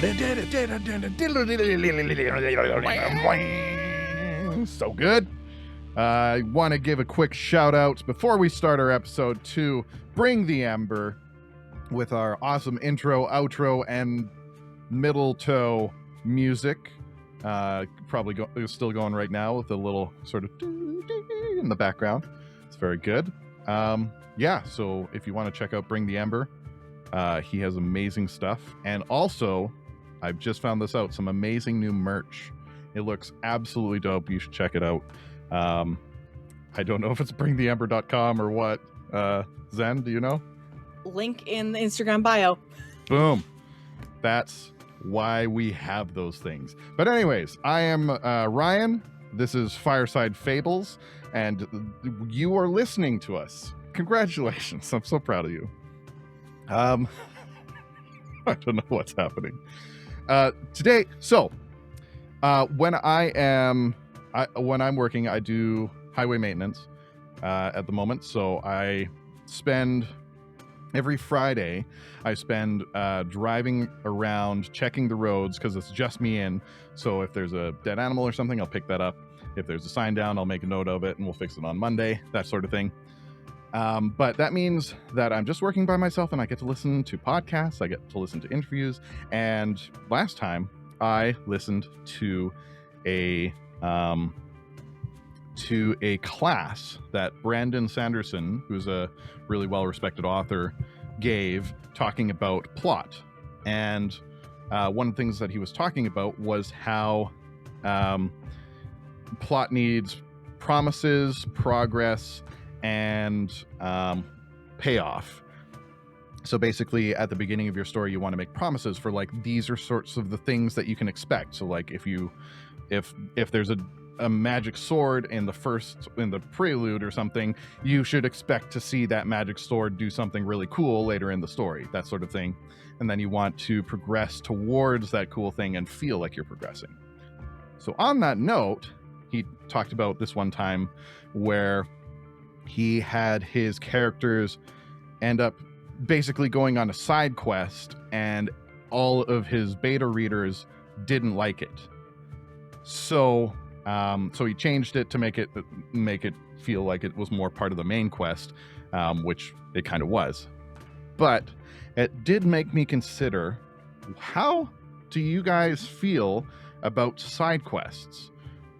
So good. I want to give a quick shout out before we start our episode to Bring the Ember with our awesome intro, outro, and middle toe music. Probably still going right now with a little sort of in the background. It's very good. Yeah, so if you want to check out Bring the Ember, he has amazing stuff. And also, I've just found this out, some amazing new merch. It looks absolutely dope. You should check it out. I don't know if it's bringtheember.com or what. Zen, do you know? Link in the Instagram bio. Boom. That's why we have those things. But anyways, I am Ryan. This is Fireside Fables, and you are listening to us. Congratulations. I'm so proud of you. I don't know what's happening. Today, so when I'm working, I do highway maintenance at the moment. So I spend every Friday, I spend driving around, checking the roads because it's just me in. So if there's a dead animal or something, I'll pick that up. If there's a sign down, I'll make a note of it and we'll fix it on Monday, that sort of thing. But that means that I'm just working by myself and I get to listen to podcasts. I get to listen to interviews. And last time I listened to a class that Brandon Sanderson, who's a really well-respected author, gave talking about plot. And one of the things that he was talking about was how plot needs promises, progress, and payoff. So basically at the beginning of your story, you want to make promises for like, these are sorts of the things that you can expect. So like if there's a magic sword in the prelude or something, you should expect to see that magic sword do something really cool later in the story, that sort of thing. And then you want to progress towards that cool thing and feel like you're progressing. So on that note, he talked about this one time where he had his characters end up basically going on a side quest and all of his beta readers didn't like it. So he changed it to make it feel like it was more part of the main quest, which it kind of was. But it did make me consider, how do you guys feel about side quests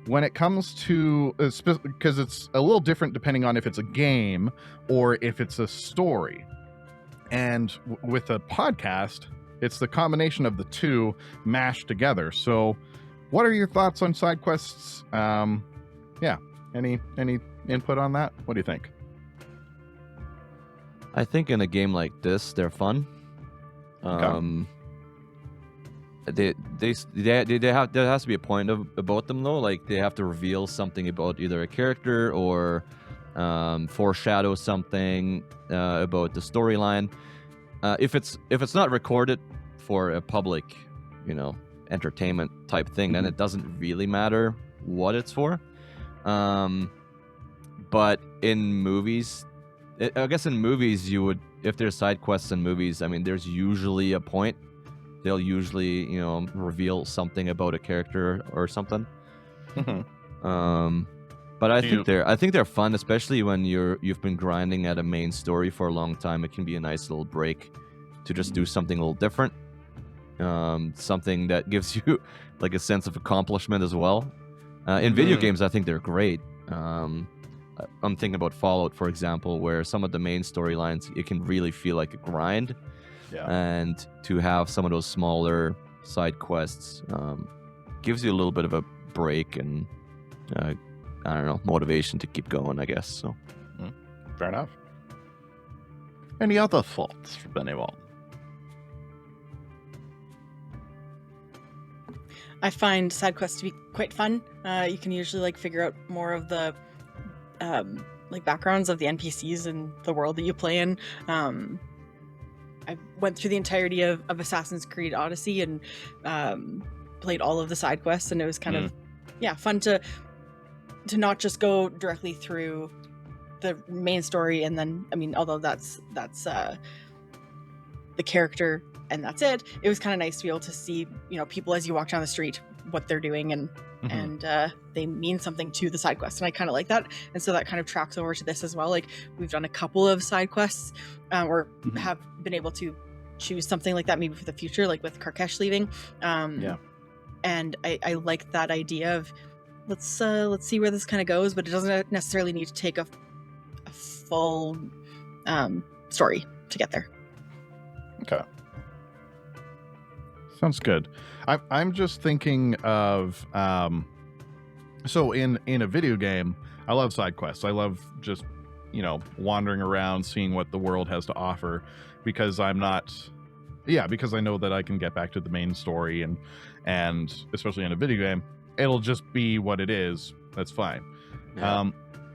when it comes to, because it's a little different depending on if it's a game or if it's a story. And with a podcast, it's the combination of the two mashed together. So what are your thoughts on side quests? Yeah, any input on that? What do you think? I think in a game like this, they're fun. Okay. There has to be a point about them though. Like they have to reveal something about either a character or foreshadow something about the storyline. If it's not recorded for a public, entertainment type thing, then it doesn't really matter what it's for. But in movies, I guess in movies you would, if there's side quests in movies, I mean, there's usually a point. They'll usually, reveal something about a character or something. Mm-hmm. But I think they're fun, especially when you've been grinding at a main story for a long time. It can be a nice little break to just do something a little different. Something that gives you like a sense of accomplishment as well. In video games, I think they're great. I'm thinking about Fallout, for example, where some of the main storylines, it can really feel like a grind. Yeah. And to have some of those smaller side quests gives you a little bit of a break and, I don't know, motivation to keep going, I guess. So, Fair enough. Any other thoughts from anyone? I find side quests to be quite fun. You can usually figure out more of the backgrounds of the NPCs and the world that you play in. I went through the entirety of Assassin's Creed Odyssey and played all of the side quests, and it was kind of fun to not just go directly through the main story and then, I mean, although that's the character and that's it. It was kind of nice to be able to see, people as you walk down the street, what they're doing, and they mean something to the side quest, and I kind of like that. And so that kind of tracks over to this as well. Like, we've done a couple of side quests, or have been able to choose something like that maybe for the future, like with Karkesh leaving. And I like that idea of let's see where this kind of goes, but it doesn't necessarily need to take a full story to get there. Okay. Sounds good. I'm just thinking of so in a video game, I love side quests. I love just wandering around, seeing what the world has to offer, because because I know that I can get back to the main story, and especially in a video game, it'll just be what it is. That's fine. Yeah.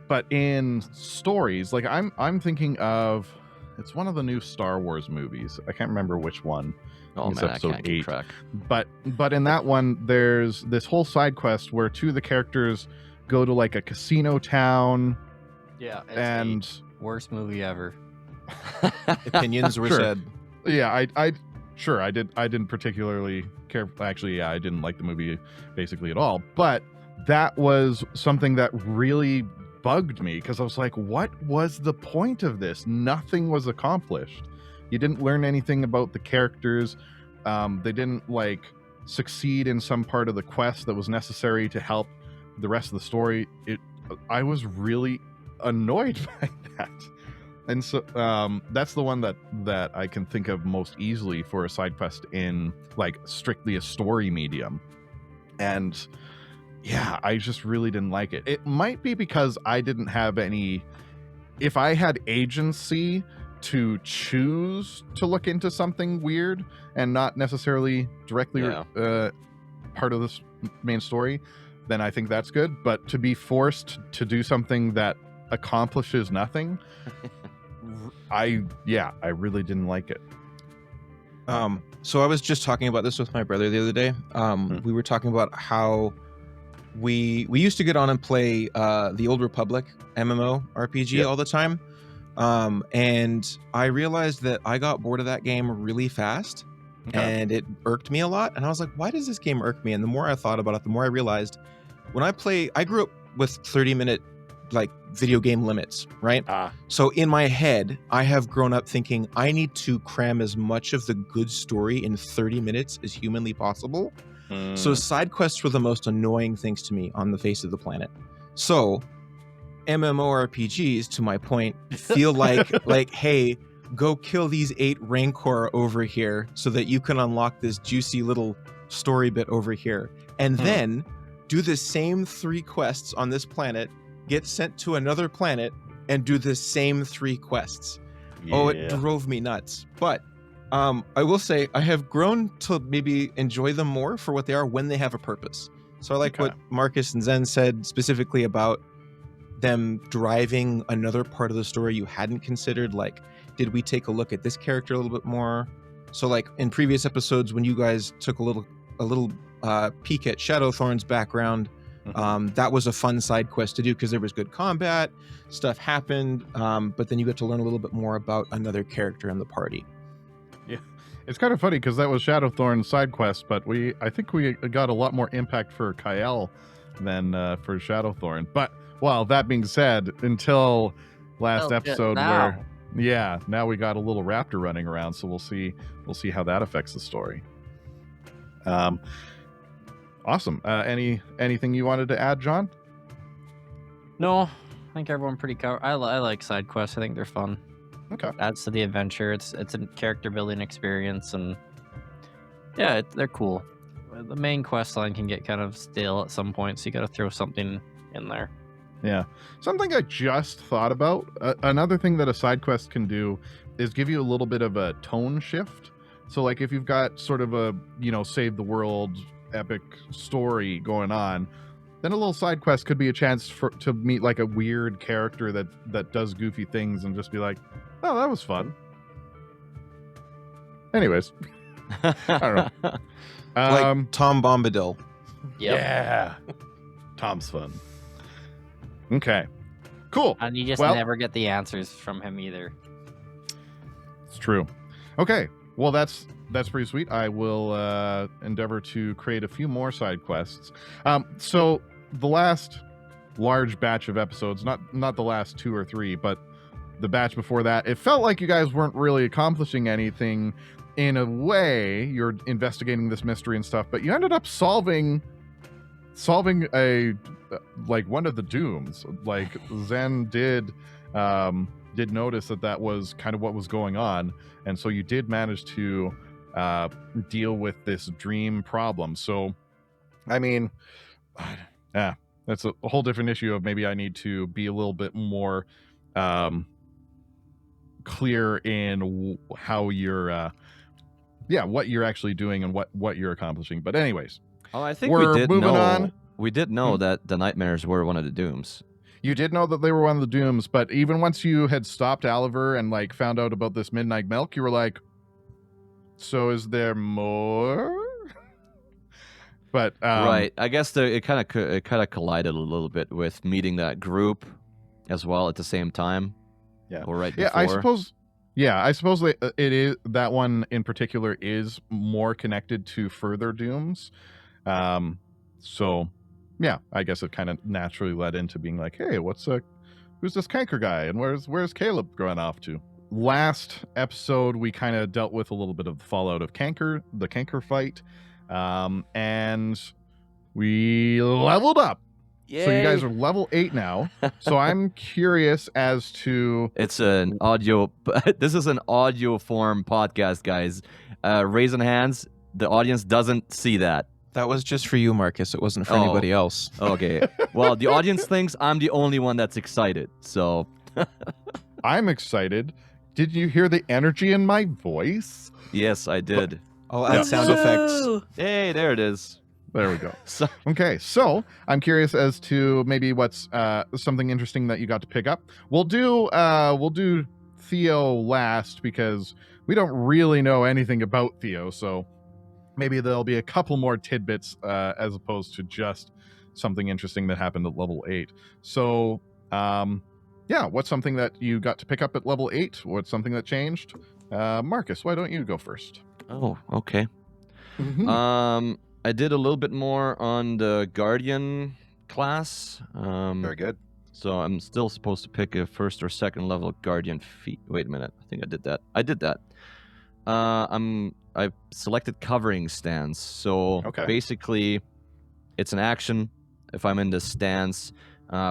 But in stories, like I'm thinking of, it's one of the new Star Wars movies. I can't remember which one. Oh It's man, I episode can't keep 8. track. But in that one, there's this whole side quest where two of the characters go to like a casino town, Yeah, it's and the worst movie ever. Opinions were Sure. said. yeah, I didn't particularly care. Actually, yeah, I didn't like the movie basically at all. But that was something that really bugged me, because I was like, what was the point of this? Nothing was accomplished. You didn't learn anything about the characters. They didn't succeed in some part of the quest that was necessary to help the rest of the story. I was really annoyed by that. And so that's the one that I can think of most easily for a side quest in strictly a story medium. And yeah, I just really didn't like it. It might be because I didn't have any, if I had agency to choose to look into something weird and not necessarily directly part of this main story, then I think that's good. But to be forced to do something that accomplishes nothing, I really didn't like it. So I was just talking about this with my brother the other day. We were talking about how we used to get on and play the Old Republic MMO RPG all the time. And I realized that I got bored of that game really fast, and it irked me a lot. And I was like, why does this game irk me? And the more I thought about it, the more I realized I grew up with 30-minute video game limits, right? So in my head, I have grown up thinking I need to cram as much of the good story in 30 minutes as humanly possible. So side quests were the most annoying things to me on the face of the planet. So MMORPGs, to my point, feel like, hey, go kill these 8 Rancor over here so that you can unlock this juicy little story bit over here. And then do the same 3 quests on this planet, get sent to another planet, and do the same 3 quests. Oh, it drove me nuts. But I will say I have grown to maybe enjoy them more for what they are when they have a purpose. So I like what Marcus and Zen said specifically about them driving another part of the story you hadn't considered. Like, did we take a look at this character a little bit more? So in previous episodes, when you guys took a little peek at Shadowthorn's background, that was a fun side quest to do because there was good combat, stuff happened, but then you get to learn a little bit more about another character in the party. Yeah, it's kind of funny because that was Shadowthorn's side quest, but I think we got a lot more impact for Kael than for Shadowthorn. But well, that being said, until last episode now we got a little raptor running around, so we'll see how that affects the story. Awesome. Anything you wanted to add, John? No, I think everyone pretty covered. I like side quests. I think they're fun. Okay. Adds to the adventure. It's a character building experience, and yeah, they're cool. The main quest line can get kind of stale at some point, so you got to throw something in there. Yeah. Something I just thought about. Another thing that a side quest can do is give you a little bit of a tone shift. So if you've got sort of a, save the world epic story going on, then a little side quest could be a chance to meet a weird character that does goofy things and just be like, oh, that was fun. Anyways. I don't know. Like Tom Bombadil. Yeah. Tom's fun. Okay. Cool. And you just never get the answers from him either. It's true. Okay. Well, that's that's pretty sweet. I will endeavor to create a few more side quests. So the last large batch of episodes, not the last 2 or 3, but the batch before that, it felt like you guys weren't really accomplishing anything. In a way, you're investigating this mystery and stuff, but you ended up solving a like one of the dooms. Like Zen did notice that was kind of what was going on, and so you did manage to deal with this dream problem. So, I mean, yeah, that's a whole different issue of maybe I need to be a little bit more clear in how you're what you're actually doing and what you're accomplishing. But anyways, Oh, I think we're we did moving know. on. We did know that the nightmares were one of the dooms. You did know that they were one of the dooms, but even once you had stopped Oliver and like found out about this midnight milk, you were like, so is there more? But Right. I guess it kind of collided a little bit with meeting that group as well at the same time. Yeah. Or right Yeah, before. I suppose it is, that one in particular is more connected to further dooms. So yeah, I guess it kind of naturally led into being like, hey, who's this canker guy, and where's Caleb going off to? Last episode, we kind of dealt with a little bit of the fallout of the canker fight, and we leveled up. So you guys are level 8 now. So I'm curious as to... It's an audio... This is an audio form podcast, guys. Raising hands. The audience doesn't see that. That was just for you, Marcus. It wasn't for anybody else. Okay. Well, the audience thinks I'm the only one that's excited. So... I'm excited. Did you hear the energy in my voice? Yes, I did. I'll add sound effects. Woo! Hey, there it is. There we go. So, Okay, so I'm curious as to maybe what's something interesting that you got to pick up. We'll do Theo last because we don't really know anything about Theo, so maybe there'll be a couple more tidbits as opposed to just something interesting that happened at level 8. So, what's something that you got to pick up at level 8? What's something that changed? Marcus, why don't you go first? oh, okay. Mm-hmm. I did a little bit more on the Guardian class. Very good. So I'm still supposed to pick a first or second level Guardian feat. Wait a minute. I think I did that. I did that. I selected covering stance. So basically, it's an action. If I'm in this stance,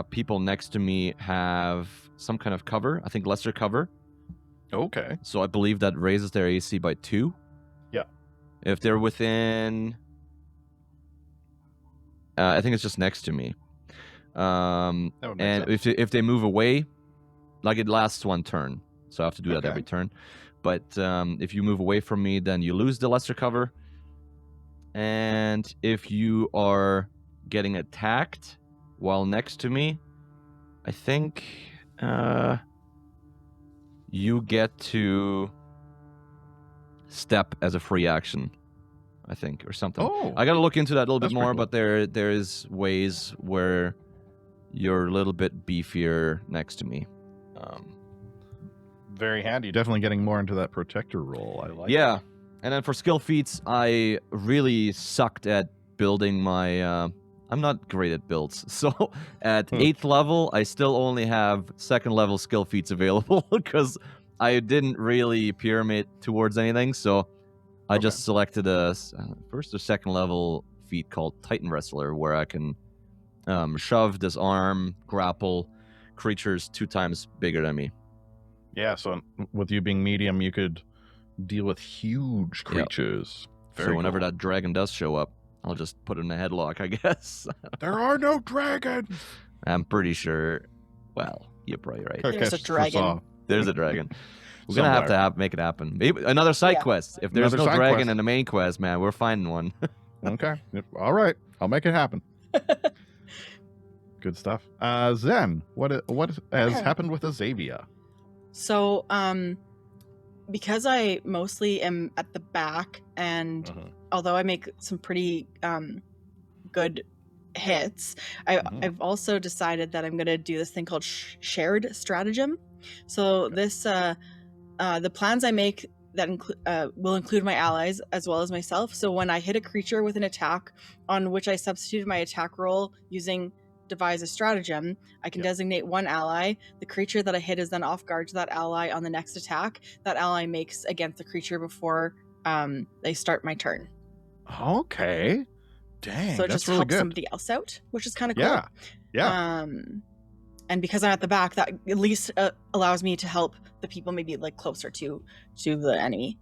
people next to me have some kind of cover. I think lesser cover. Okay. So I believe that raises their AC by 2. Yeah. If they're within... I think it's just next to me. And if they move away, like it lasts 1 turn. So I have to do that every turn. But if you move away from me, then you lose the lesser cover. And if you are getting attacked while next to me, I think you get to step as a free action, I think, or something. Oh, I gotta look into that a little bit that's more, pretty but there is ways where you're a little bit beefier next to me. very handy. Definitely getting more into that protector role. I like. Yeah, and then for skill feats, I really sucked at building my. I'm not great at builds, so at 8th level, I still only have 2nd level skill feats available because I didn't really pyramid towards anything. So I just selected a first or 2nd level feat called Titan Wrestler, where I can shove, disarm, grapple creatures 2 times bigger than me. Yeah, so with you being medium, you could deal with huge creatures. So whenever that dragon does show up, I'll just put it in a headlock, I guess. There are no dragons. I'm pretty sure. Well, you're probably right. There's a dragon. There's a dragon. We're gonna have to make it happen. Maybe another side quest. If there's Another no side dragon quest. in the main quest, man, we're finding one. Okay. All right. I'll make it happen. Good stuff. Zen, what has happened with Azavia? So, because I mostly am at the back, and although I make some pretty good hits, I've also decided that I'm going to do this thing called shared stratagem. So this, the plans I make that will include my allies as well as myself. So when I hit a creature with an attack on which I substituted my attack roll using devise a stratagem, I can designate one ally. The creature that I hit is then off guard to that ally on the next attack that ally makes against the creature before they start my turn. Okay. Dang, So it that's just really helps good. somebody else out, which is kind of cool. Yeah. Yeah. And because I'm at the back, that at least allows me to help the people maybe like closer to the enemy.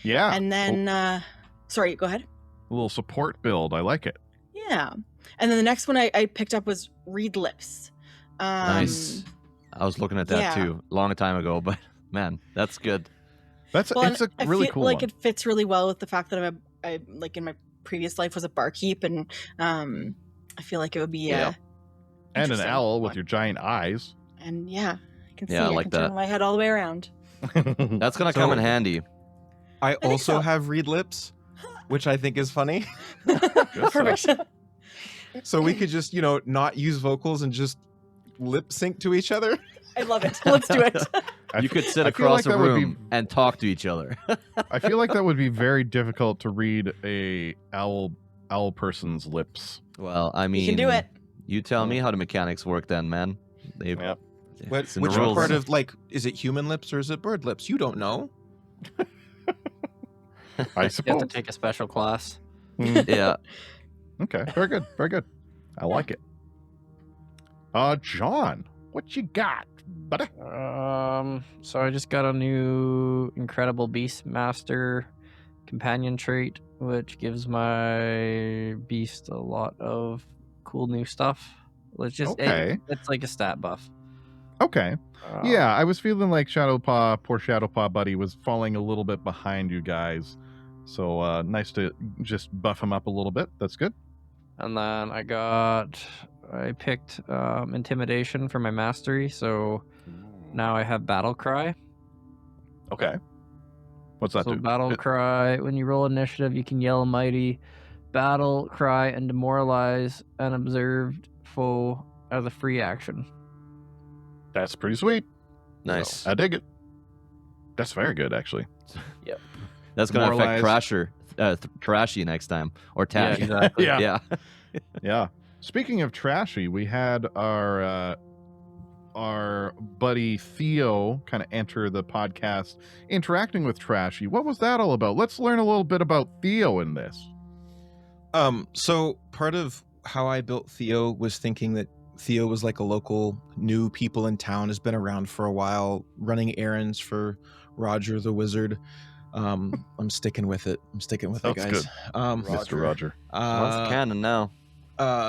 Yeah. And then, sorry, go ahead. A little support build. I like it. Yeah. And then the next one I picked up was Read Lips. Nice. I was looking at that too, long time ago, but man, that's good. It's a really cool like one. it fits really well with the fact that I like in my previous life was a barkeep, and I feel like it would be and an interesting. owl with your giant eyes. And I can see Yeah, I I like can that. turn my head all the way around. That's gonna come in handy. I think also so. have read lips, which I think is funny. Perfect. So we could just, not use vocals and just lip sync to each other. I love it. Let's do it. You could sit I feel across like a that would be- room and talk to each other. I feel like that would be very difficult to read a owl person's lips. Well, I mean, You can do it. You tell me how the mechanics work, then, man. Yep. It's in the Which rules. part of is it human lips or is it bird lips? You don't know. I You have to suppose. take a special class. Yeah. Okay. Very good. Very good. I like it. John, what you got, buddy? So I just got a new Incredible Beast Master companion trait, which gives my beast a lot of cool new stuff. It's just Okay. it's like a stat buff. Okay. Yeah, I was feeling like poor Shadowpaw buddy was falling a little bit behind you guys. So nice to just buff him up a little bit. That's good. And then I picked Intimidation for my mastery, so now I have Battle Cry. Okay. What's that So do? Battle Cry, when you roll initiative, you can yell mighty, battle cry, and demoralize an observed foe as a free action. That's pretty sweet. Nice. So, I dig it. That's very good, actually. That's gonna affect Demoralize. Trashy next time, or Yeah, Tash. exactly. Yeah. Yeah. Yeah. Speaking of trashy, we had our buddy Theo kind of enter the podcast interacting with Trashy. What was that all about? Let's learn a little bit about Theo in this. So part of how I built Theo was thinking that Theo was like a local new people in town, has been around for a while, running errands for Roger the Wizard. I'm sticking with it. Sounds guys. good. Mr. Roger. Well, it's canon now.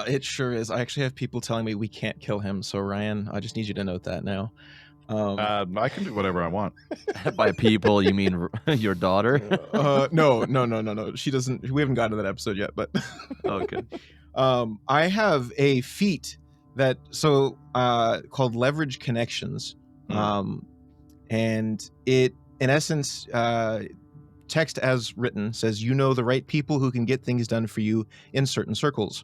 It sure is. I actually have people telling me we can't kill him. So Ryan, I just need you to note that now. I can do whatever I want. By people, you mean your daughter? No. She doesn't. We haven't gotten to that episode yet, but Okay. I have a feat that called Leverage Connections, and it, in essence, text as written says, you know the right people who can get things done for you in certain circles.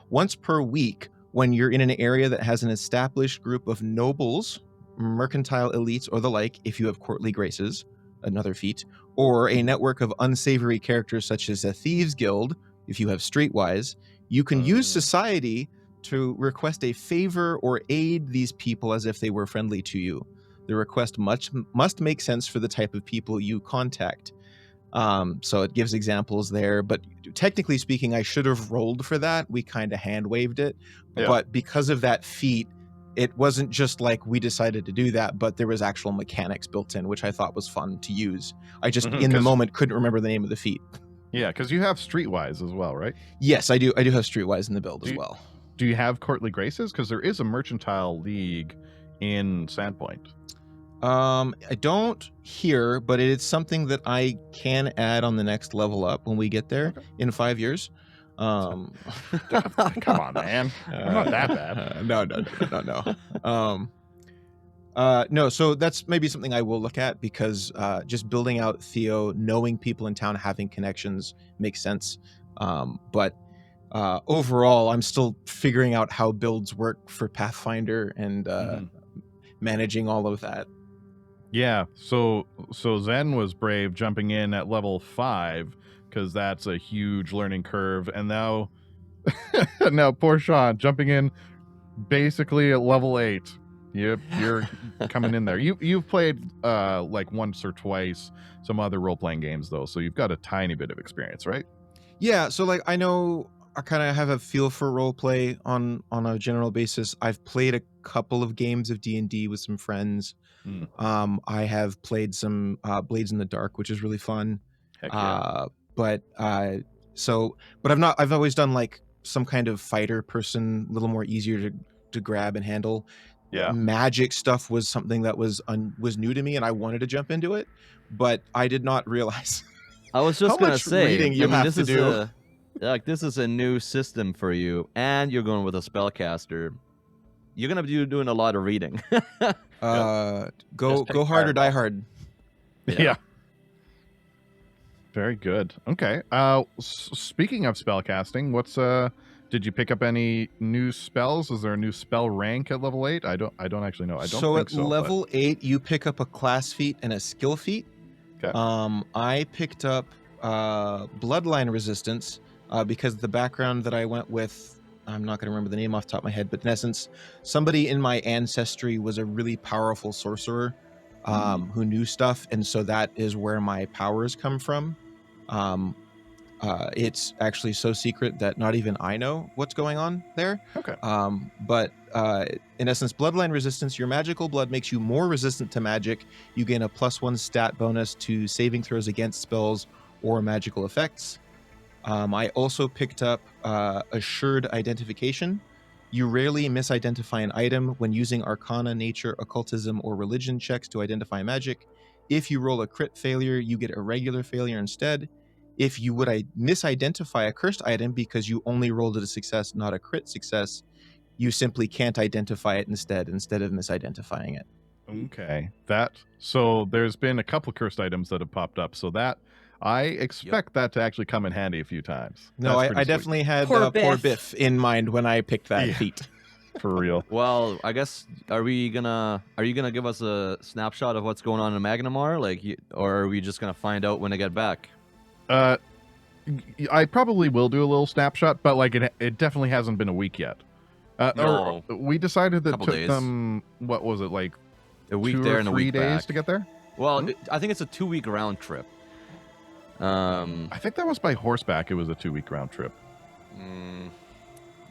Once per week, when you're in an area that has an established group of nobles, mercantile elites, or the like, if you have courtly graces, another feat, or a network of unsavory characters such as a thieves guild, if you have streetwise, you can use society to request a favor or aid these people as if they were friendly to you. The request must make sense for the type of people you contact. So it gives examples there, but technically speaking, I should have rolled for that. We kind of hand waved it, but because of that feat, it wasn't just like we decided to do that, but there was actual mechanics built in, which I thought was fun to use. I just, in the moment, couldn't remember the name of the feat. Yeah, because you have Streetwise as well, right? Yes, I do. I do have Streetwise in the build as well. Do you have courtly graces? Because there is a mercantile league in Sandpoint. I don't here, but it is something that I can add on the next level up when we get there in 5 years. Come on, man. I'm not that bad. No, so that's maybe something I will look at, because just building out Theo, knowing people in town, having connections makes sense. But overall, I'm still figuring out how builds work for Pathfinder and managing all of that. Yeah, so Zen was brave jumping in at level 5 because that's a huge learning curve, and now now poor Sean jumping in basically at level 8. You're coming in there. You've played like once or twice some other role playing games though, so you've got a tiny bit of experience, right? Yeah, so like I know I kind of have a feel for role play on a general basis. I've played a couple of games of D&D with some friends. I have played some Blades in the Dark, which is really fun. Heck yeah. But I've always done like some kind of fighter person, a little more easier to grab and handle. Yeah. Magic stuff was something that was new to me, and I wanted to jump into it, but I did not realize I was just how gonna much say, reading you have to do. This is a new system for you, and you're going with a spellcaster. You're gonna be doing a lot of reading. Go hard or die hard. Yeah. Very good. Okay. Speaking of spellcasting, what's did you pick up any new spells? Is there a new spell rank at level 8? I don't actually know. I don't think so. So at level 8, you pick up a class feat and a skill feat. Okay. I picked up bloodline resistance because the background that I went with, I'm not going to remember the name off the top of my head, but in essence, somebody in my ancestry was a really powerful sorcerer who knew stuff, and so that is where my powers come from. It's actually so secret that not even I know what's going on there. Okay. But in essence, bloodline resistance, your magical blood makes you more resistant to magic. You gain a +1 stat bonus to saving throws against spells or magical effects. I also picked up assured identification. You rarely misidentify an item when using Arcana, Nature, Occultism, or Religion checks to identify magic. If you roll a crit failure, you get a regular failure instead. If you would misidentify a cursed item because you only rolled a success, not a crit success, you simply can't identify it instead of misidentifying it. Okay. So there's been a couple cursed items that have popped up, so that I expect that to actually come in handy a few times. No, I definitely had poor Biff in mind when I picked that feat. For real. Well, I guess are you gonna give us a snapshot of what's going on in Magnamar, or are we just gonna find out when I get back? I probably will do a little snapshot, but like it definitely hasn't been a week yet. No. We decided that it took days. them, what was it, like a week 2 there or and 3 a week days back to get there? Well, I think it's a 2-week round trip. I think that was by horseback. It was a 2-week round trip.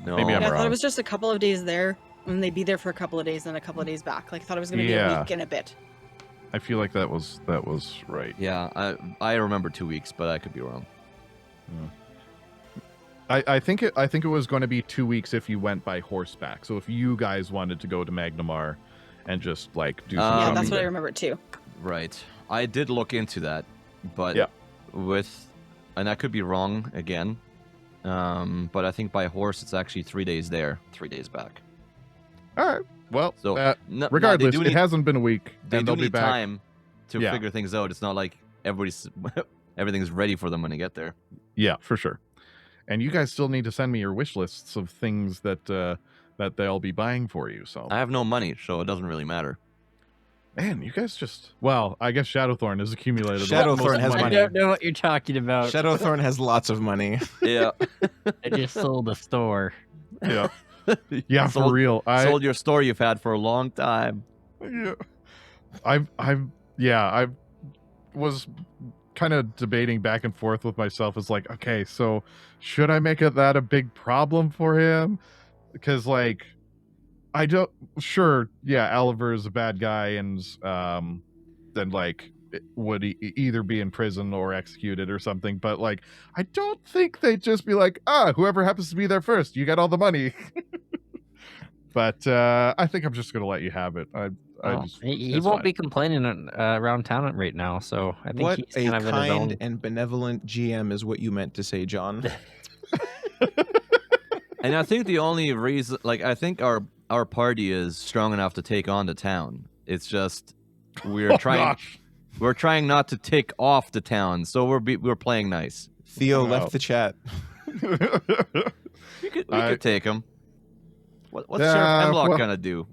No, Maybe I'm I wrong. thought it was just a couple of days there, and they'd be there for a couple of days, and a couple of days back. Like I thought it was going to be a week and a bit. I feel like that was right. Yeah, I remember 2 weeks, but I could be wrong. I think it was going to be 2 weeks if you went by horseback. So if you guys wanted to go to Magnamar and just like do some Yeah, shopping that's what I there. remember too. Right. I did look into that, but and I could be wrong again. But I think by horse it's actually 3 days there, 3 days back. All right. Well, So regardless, they do it hasn't been a week. They and do they'll be need back. time to figure things out. It's not like everything's ready for them when they get there. Yeah, for sure. And you guys still need to send me your wish lists of things that they'll be buying for you. So I have no money, so it doesn't really matter. Man, you guys just... Well, I guess Shadowthorn has accumulated... Shadowthorn has I money. don't know what you're talking about. Shadowthorn has lots of money. Yeah. I just sold a store. Yeah. Yeah, for real. Sold your store you've had for a long time. Yeah. I was kind of debating back and forth with myself. It's like, okay, so should I make that a big problem for him? Because like... Oliver is a bad guy and then like would he either be in prison or executed or something, but like I don't think they'd just be like, whoever happens to be there first, you get all the money. But I think I'm just gonna let you have it. He won't be complaining around town right now, so I think What he's a kind of in his own. kind and benevolent GM is what you meant to say, John. And I think the only reason, I think our party is strong enough to take on the town. It's just we're trying not to take off the town, so we're playing nice. Theo left the chat. We could take him. What's Sheriff Hemlock gonna do?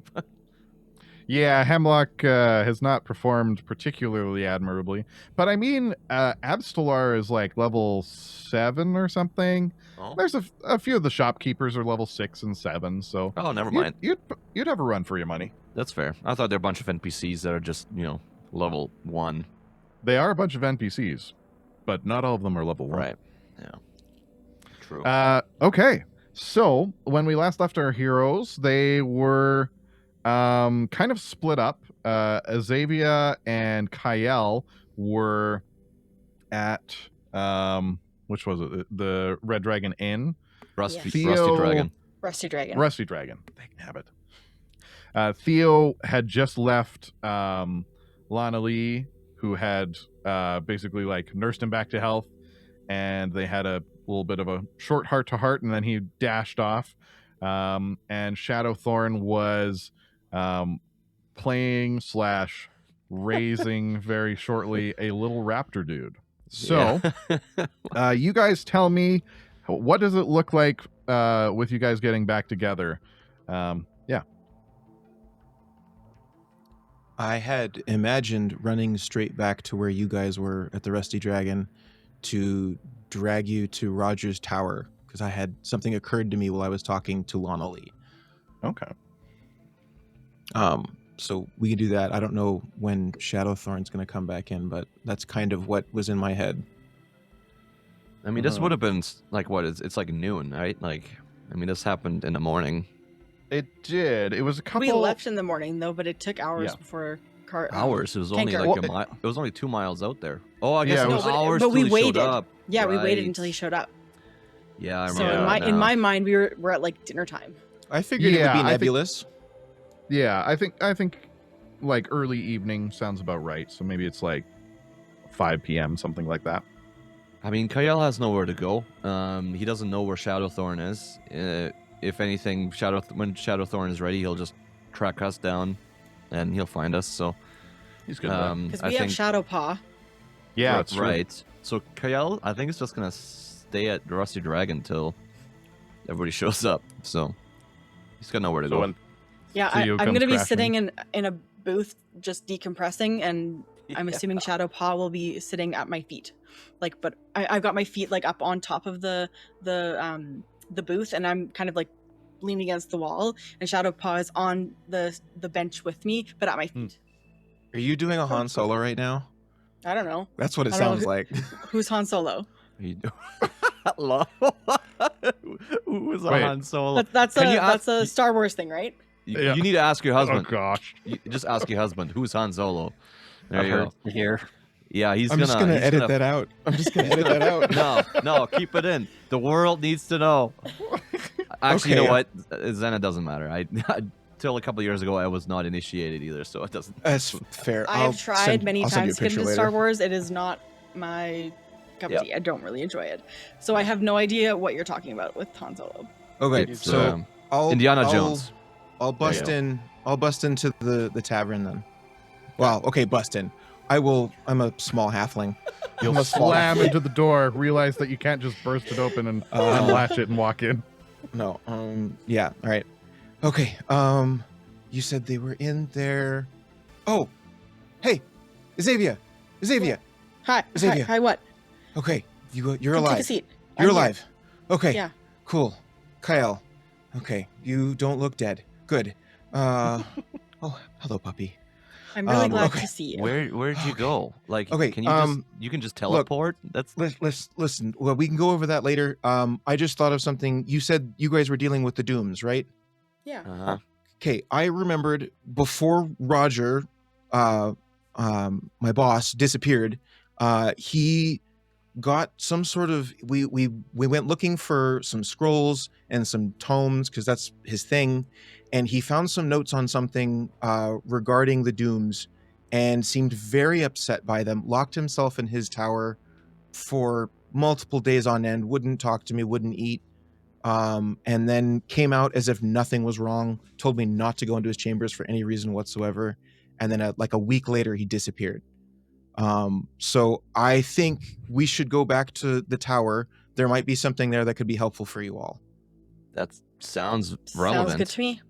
Yeah, Hemlock has not performed particularly admirably. But I mean, Abstelar is like level 7 or something. Oh, There's a few of the shopkeepers are level 6 and 7, so oh, never mind. you'd have a run for your money. That's fair. I thought there were a bunch of NPCs that are just level 1. They are a bunch of NPCs, but not all of them are level 1. Right. Yeah. True. Okay. So when we last left our heroes, they were kind of split up. Azavia and Kyle were at which was it? The Red Dragon Inn. Rusty Theo- Dragon. Rusty Dragon. Rusty Dragon. Big habit. Theo had just left Lana Lee, who had basically like nursed him back to health, and they had a little bit of a short heart to heart, and then he dashed off. And Shadowthorn was playing / raising very shortly a little raptor dude. So you guys tell me, what does it look like with you guys getting back together? Yeah. I had imagined running straight back to where you guys were at the Rusty Dragon to drag you to Roger's tower, because I had something occurred to me while I was talking to Lana Lee. Okay. So we can do that. I don't know when Shadowthorn's going to come back in, but that's kind of what was in my head. I mean, this would have been like what? It's like noon, right? Like, I mean, this happened in the morning. It did. It was a couple. We left in the morning though, but it took hours Yeah. before Hours. It was only Kanker. like a mile. It was only 2 miles out there. Oh, I guess Yeah, it it was was- hours. but we till he showed waited. up. Yeah, we waited Right. until he showed up. Yeah, I So remember. in my mind, we're at like dinner time. I figured it Yeah, would I be think- nebulous. Yeah, I think like early evening sounds about right. So maybe it's like 5 p.m. something like that. I mean, Kyle has nowhere to go. He doesn't know where Shadowthorn is. If anything, when Shadowthorn is ready, he'll just track us down, and he'll find us. So, He's good. Because I we have think Shadow Paw. Yeah, it's true. right. So Kyle, I think, is just gonna stay at the Rusty Dragon till everybody shows up. So he's got nowhere to So go. when Yeah, Theo I'm comes going to be crashing. sitting in a booth just decompressing, and I'm assuming Shadow Paw will be sitting at my feet. Like, but I've got my feet like up on top of the booth, and I'm kind of like leaning against the wall, and Shadow Paw is on the bench with me, but at my feet. Are you doing a Han Solo right now? I don't know That's what it I don't know sounds who- like. who's Han Solo. Hello. Who was Wait. Han Solo? That's Can you that's ask- a Star Wars thing, right? Yeah. You need to ask your Oh husband. gosh. You just ask your husband who's Han Solo. There I've you heard go. here. Yeah, he's I'm just gonna edit that out. I'm just gonna edit that out. No, keep it in. The world needs to know. Actually, you Okay. know what? Xena doesn't matter. Till a couple years ago, I was not initiated either, so it doesn't. That's fair. I've tried many I'll send you times a to get picture into later. Star Wars. It is not my cup Yep. of tea. I don't really enjoy it. So I have no idea what you're talking about with Han Solo. Okay, It's, so I'll Indiana I'll- Jones. I'll There you bust go. in. I'll bust into the tavern then. Well, okay, bust in. I will. I'm a small halfling. I'm You'll a small slam into the door, realize that you can't just burst it open and unlatch it and walk in. No. Yeah. All right. Okay. You said they were in there. Oh. Hey, Xavier. Xavier. Hi. Xavier. Hi. What? Okay. You're Come alive. Take a seat. You're I'm here. alive. Okay. Yeah. Cool. Kyle. Okay. You don't look dead. Good. Oh, hello, puppy. I'm really glad okay. to see you. Where'd you go? Like, Okay, can you can just teleport? That's Let's listen. Well, we can go over that later. I just thought of something. You said you guys were dealing with the Dooms, right? Yeah. uh-huh. Okay. I remembered before Roger, my boss, disappeared. He got some sort of. We went looking for some scrolls and some tomes because that's his thing, and he found some notes on something regarding the Dooms, and seemed very upset by them. Locked himself in his tower for multiple days on end. Wouldn't talk to me. Wouldn't eat. And then came out as if nothing was wrong. Told me not to go into his chambers for any reason whatsoever. And then like a week later, he disappeared. So I think we should go back to the tower. There might be something there that could be helpful for you all. That sounds Sounds relevant. good to me.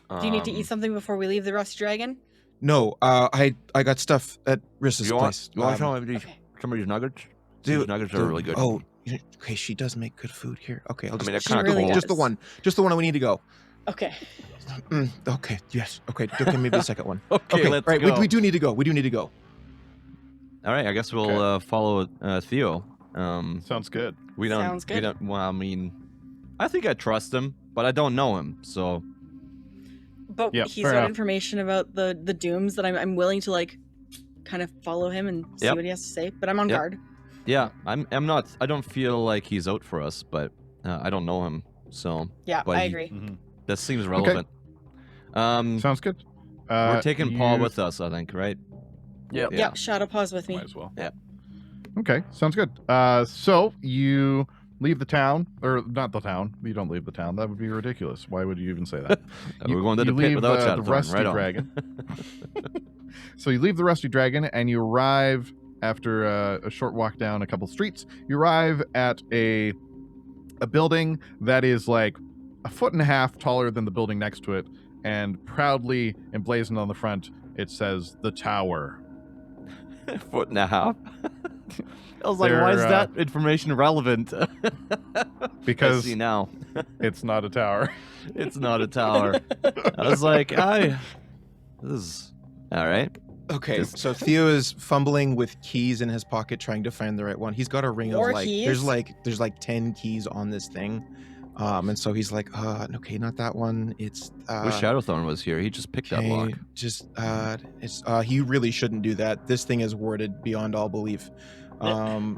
Do you need to eat something before we leave the Rusty Dragon? No, I got stuff at Rissa's You place. want some of these Okay. nuggets? These nuggets are really good. Oh, okay. She does make good food here. Okay, I'll just. mean, they're She kind of really cool. does. Just the one we need to go. Okay. Okay. Yes. Okay. Okay. Maybe the second one. Okay, let's right. go. We do need to go. We do need to go. All right, I guess we'll follow Theo. Sounds good. We don't. Sounds We good. don't. Well, I mean, I think I trust him, but I don't know him, so But Yep, he's fair got enough. information about the dooms that I'm willing to like kind of follow him and see Yep. what he has to say. But I'm on Yep. guard. yeah. I'm not. I don't feel like he's out for us, but I don't know him, so Yeah, But I he- agree. Mhm. that seems relevant. Sounds good. We're taking Paul you- with us, I think, right? Yep. Yeah. Yep, Shadow Paws with me. Might as well. Yeah. Okay, sounds good. So you leave the town, or not the town. You don't leave the town. That would be ridiculous. Why would you even say that? We're going to the you pit leave, without the Shadowthorn, Rusty right on. Dragon. So you leave the Rusty Dragon, and you arrive after a short walk down a couple streets. You arrive at a building that is like a foot and a half taller than the building next to it, and proudly emblazoned on the front, it says the Tower. Foot and a half. I was like, why is They're, that information relevant? Because I see now. it's not a tower. It's not a tower. I was like, this is all right. Okay, Just- so Theo is fumbling with keys in his pocket, trying to find the right one. He's got a ring More of like keys? there's like 10 keys on this thing, and so he's like, okay, not that one. It's Wish Shadowthorn was here. He just picked that okay, lock. just it's he really shouldn't do that. This thing is warded beyond all belief. Well,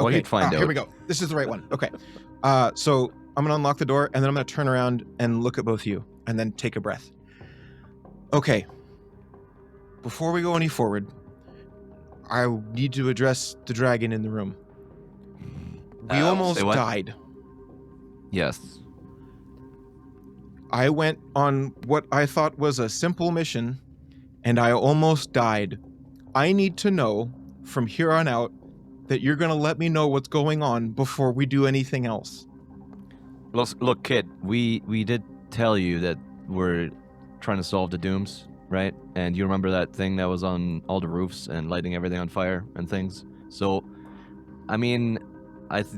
Okay, he'd find here out. we go. This is the right one. Okay, so I'm gonna unlock the door, and then I'm gonna turn around and look at both of you, and then take a breath. Okay. Before we go any forward, I need to address the dragon in the room. We almost say what? died. Yes. I went on what I thought was a simple mission, and I almost died. I need to know from here on out that you're going to let me know what's going on before we do anything else. Look, kid. We did tell you that we're trying to solve the dooms, right? And you remember that thing that was on all the roofs and lighting everything on fire and things. So, I mean,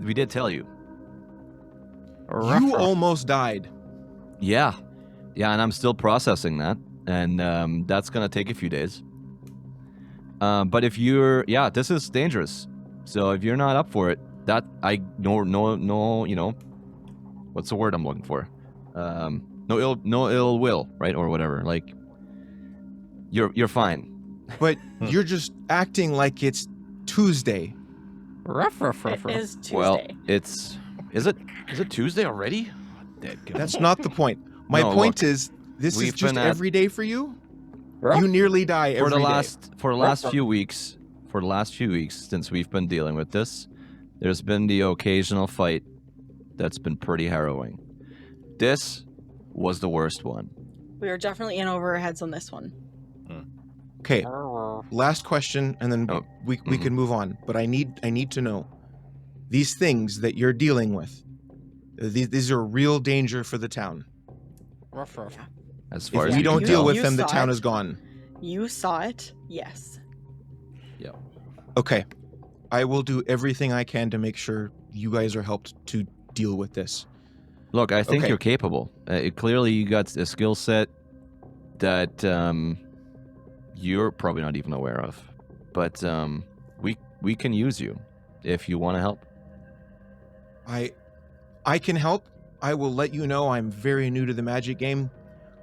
we did tell you. You almost died. Yeah, and I'm still processing that, and that's gonna take a few days. But if this is dangerous. So if you're not up for it, that no, you know, what's the word I'm looking for? No ill will, right, or whatever. Like, you're fine. But you're just acting like it's Tuesday. It is Tuesday. Well, is it Tuesday already? That's not the point. My No, point is, this is we've just been at- every day for you? You nearly die every day. For the last few weeks since we've been dealing with this, there's been the occasional fight that's been pretty harrowing. This was the worst one. We are definitely in over our heads on this one. Okay, last question, and then Oh, we can move on. But I need to know, these things that you're dealing with, these are real danger for the town. As far If as we you don't can deal tell. with You them, the saw town it. is gone. You saw it, yes. Okay, I will do everything I can to make sure you guys are helped to deal with this. Look, I think Okay. you're capable. Clearly, you got a skill set that you're probably not even aware of. But we can use you if you want to help. I can help. I will let you know I'm very new to the magic game.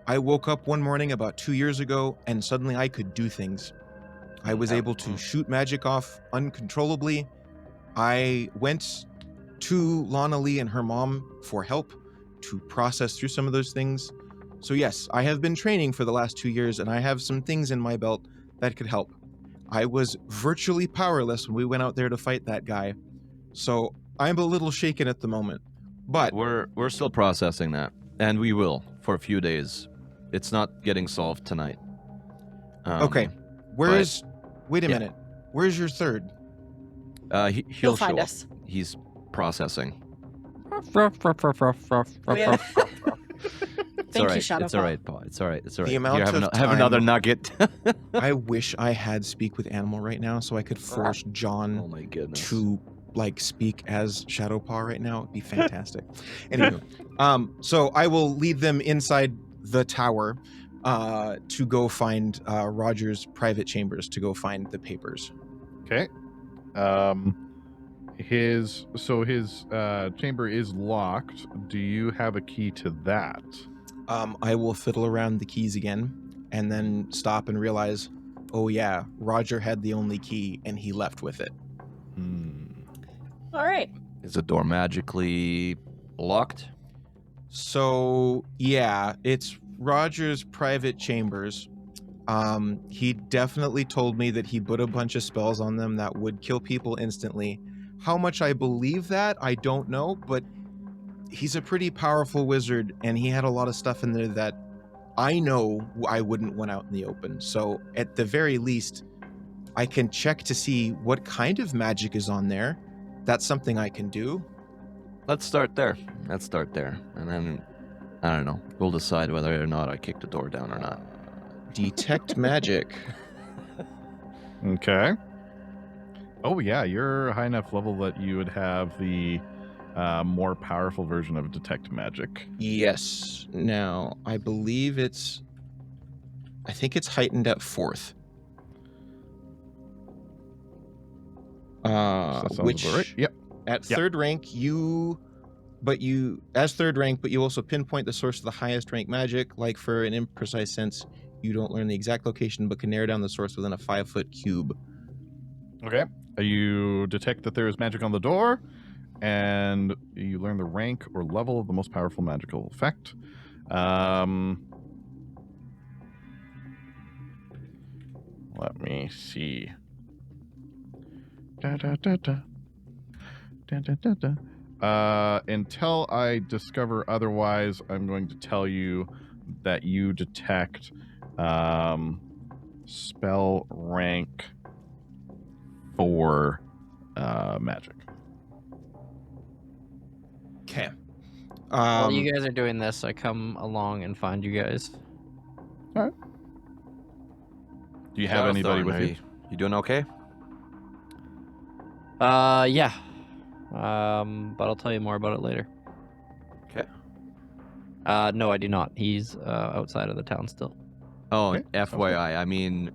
I woke up one morning about 2 years ago, and suddenly I could do things. I was able to shoot magic off uncontrollably. I went to Lana Lee and her mom for help to process through some of those things. So yes, I have been training for the last 2 years, and I have some things in my belt that could help. I was virtually powerless when we went out there to fight that guy. So I'm a little shaken at the moment. But We're still processing that, and we will for a few days. It's not getting solved tonight. okay, where's... Wait a yeah. minute. Where's your third? He'll He'll show find up. us. He's processing. We have- all you, right. Shadow It's all Paw. right, Paul. It's all right. It's all right. The amount Here, have, of have another time- nugget. I wish I had speak with animal right now so I could force John Oh my goodness. to like speak as Shadowpaw right now. It'd be fantastic. Anywho, so I will lead them inside the tower to go find Roger's private chambers to go find the papers. Okay. His chamber is locked. Do you have a key to that? I will fiddle around the keys again and then stop and realize, oh yeah, Roger had the only key and he left with it. All right. Is the door magically locked? So yeah, it's Roger's private chambers. He definitely told me that he put a bunch of spells on them that would kill people instantly. How much I believe that, I don't know, but he's a pretty powerful wizard, and he had a lot of stuff in there that I know I wouldn't want out in the open. So at the very least, I can check to see what kind of magic is on there. That's something I can do. Let's start there. And then, I don't know. We'll decide whether or not I kick the door down or not. Detect magic. Okay. Oh yeah, you're a high enough level that you would have the more powerful version of detect magic. Yes. Now, I think it's heightened at 4th. That sounds Which about right. Yep. at Yep. 3rd rank but you also pinpoint the source of the highest rank magic. Like for an imprecise sense, you don't learn the exact location but can narrow down the source within a 5-foot cube. Okay. You detect that there is magic on the door, and you learn the rank or level of the most powerful magical effect. Let me see. Until I discover otherwise, I'm going to tell you that you detect spell rank 4 magic. Okay. While you guys are doing this, I come along and find you guys. Do you have anybody with you? You doing okay? Yeah. But I'll tell you more about it later. Okay. No, I do not. He's outside of the town still. Oh, Okay, sounds good. FYI, I mean,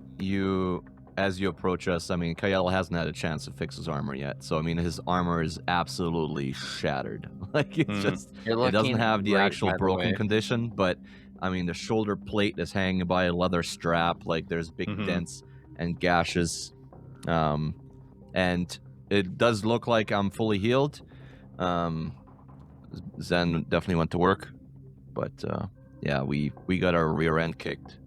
as you approach us, I mean, Kyle hasn't had a chance to fix his armor yet. So, I mean, his armor is absolutely shattered. Like, it's just, You're it doesn't looking have the great, actual by the broken way. condition, but, I mean, the shoulder plate is hanging by a leather strap. Like, there's big Mhm. dents and gashes. And it does look like I'm fully healed. Zen definitely went to work. But, yeah, we got our rear end kicked.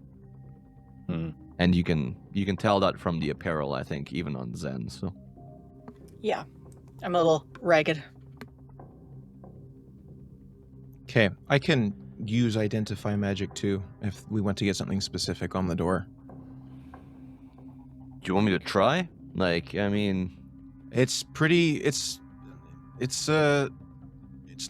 Hmm. And you can tell that from the apparel, I think, even on Zen. So Yeah. I'm a little ragged. Okay, I can use identify magic too if we want to get something specific on the door. do you want me to try? Like, I mean, It's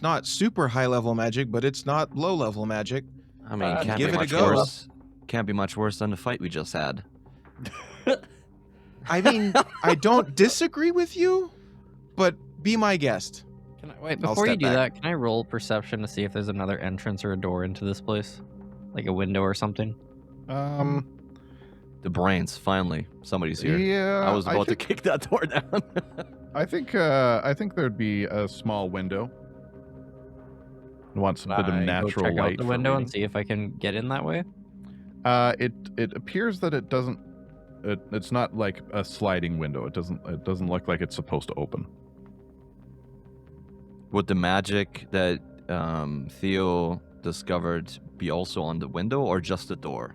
not super high level magic, but it's not low level magic. can't give be it a much go. worse. Can't be much worse than the fight we just had. I mean, I don't disagree with you, but be my guest. Can I, wait, I'll before you step do back. that, can I roll perception to see if there's another entrance or a door into this place? Like a window or something? The brains, finally, somebody's here. Yeah, I was about to think, kick that door down. I think there'd be a small window. It wants a bit of I go natural check light out the for window and reading. see if I can get in that way. It appears that it doesn't. It's not like a sliding window. It doesn't look like it's supposed to open. Would the magic that Theo discovered be also on the window or just the door?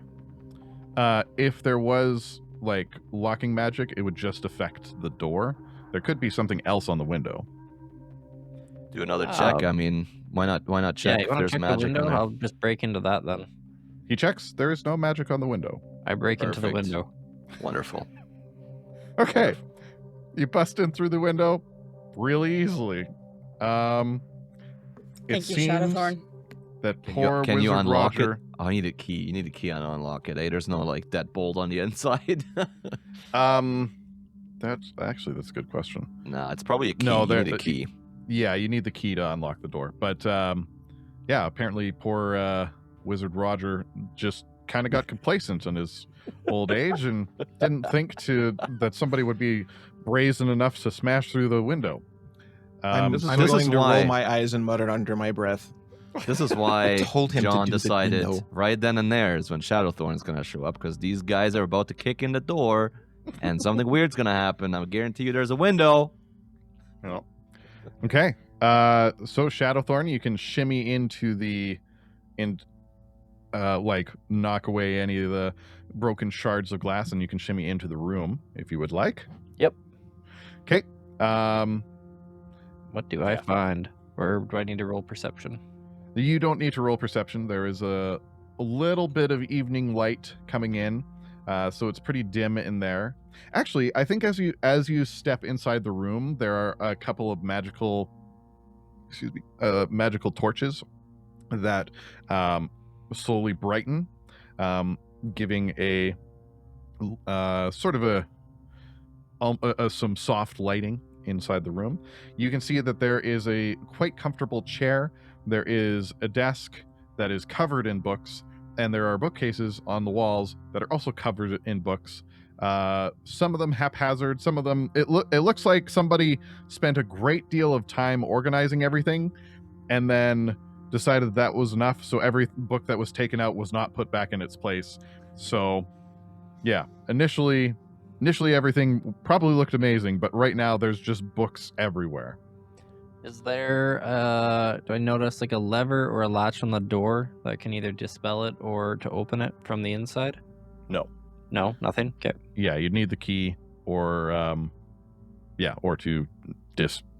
If there was like locking magic, it would just affect the door. There could be something else on the window. Do another check. I mean, why not check Yeah, you if want to there's check the magic window? in there? I'll just break into that then. He checks. There is no magic on the window. I break into the Perfect. window. Wonderful. Okay, you bust in through the window really easily. It Thank you, seems Shadowthorn. that Can poor you Wizard unlock Roger. it? Oh, you need a key. You need a key to unlock it. There's no like deadbolt on the inside. That's a good question. Nah, it's probably a key. No, You need a key. Yeah, you need the key to unlock the door. But yeah, apparently poor Wizard Roger just kind of got complacent in his old age and didn't think that somebody would be brazen enough to smash through the window. I'm this going is to why- roll my eyes and mutter under my breath. This is why Told him to John do the decided window. right then and there is when Shadowthorn's going to show up, because these guys are about to kick in the door and something weird's going to happen. I guarantee you there's a window. Oh. Okay. So Shadowthorn, you can shimmy into like knock away any of the broken shards of glass, and you can shimmy into the room if you would like. Yep. Okay. What do I find? Or do I need to roll perception? You don't need to roll perception. There is a little bit of evening light coming in, so it's pretty dim in there. Actually, I think as you step inside the room, there are a couple of magical torches that slowly brighten, giving a sort of some soft lighting inside the room. You can see that there is a quite comfortable chair. There is a desk that is covered in books, and there are bookcases on the walls that are also covered in books. Some of them haphazard, some of them it looks like somebody spent a great deal of time organizing everything and then decided that was enough, so every book that was taken out was not put back in its place. So yeah, initially everything probably looked amazing, but right now there's just books everywhere. Is there, do I notice like a lever or a latch on the door that can either dispel it or to open it from the inside? No. No, nothing? Okay. Yeah, you'd need the key or to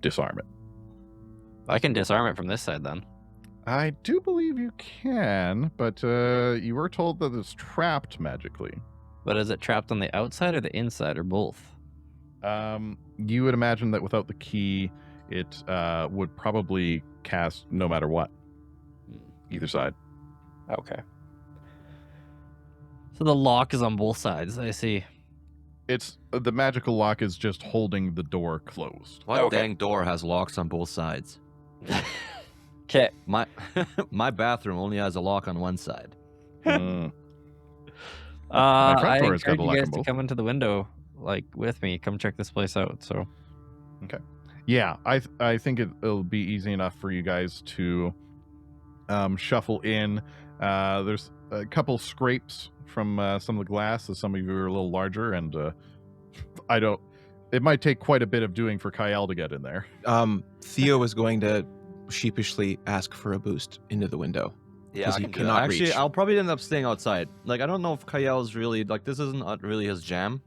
disarm it. I can disarm it from this side then. I do believe you can, but you were told that it's trapped magically. But is it trapped on the outside or the inside or both? You would imagine that without the key, it would probably cast no matter what. Either side. Okay. So the lock is on both sides, I see. It's the magical lock is just holding the door closed. What Okay. dang door has locks on both sides? Okay. My bathroom only has a lock on one side. Mm. My front I door has got encourage a you lock guys on to both. come into the window, like with me. Come check this place out. So Yeah, I think it'll be easy enough for you guys to shuffle in. There's a couple scrapes from some of the glass, as some of you are a little larger, and it might take quite a bit of doing for Kyle to get in there. Theo is going to sheepishly ask for a boost into the window. Yeah, 'Cause I he can do cannot that. Actually, reach. I'll probably end up staying outside. Like, I don't know if Kayel's really like this isn't really his jam.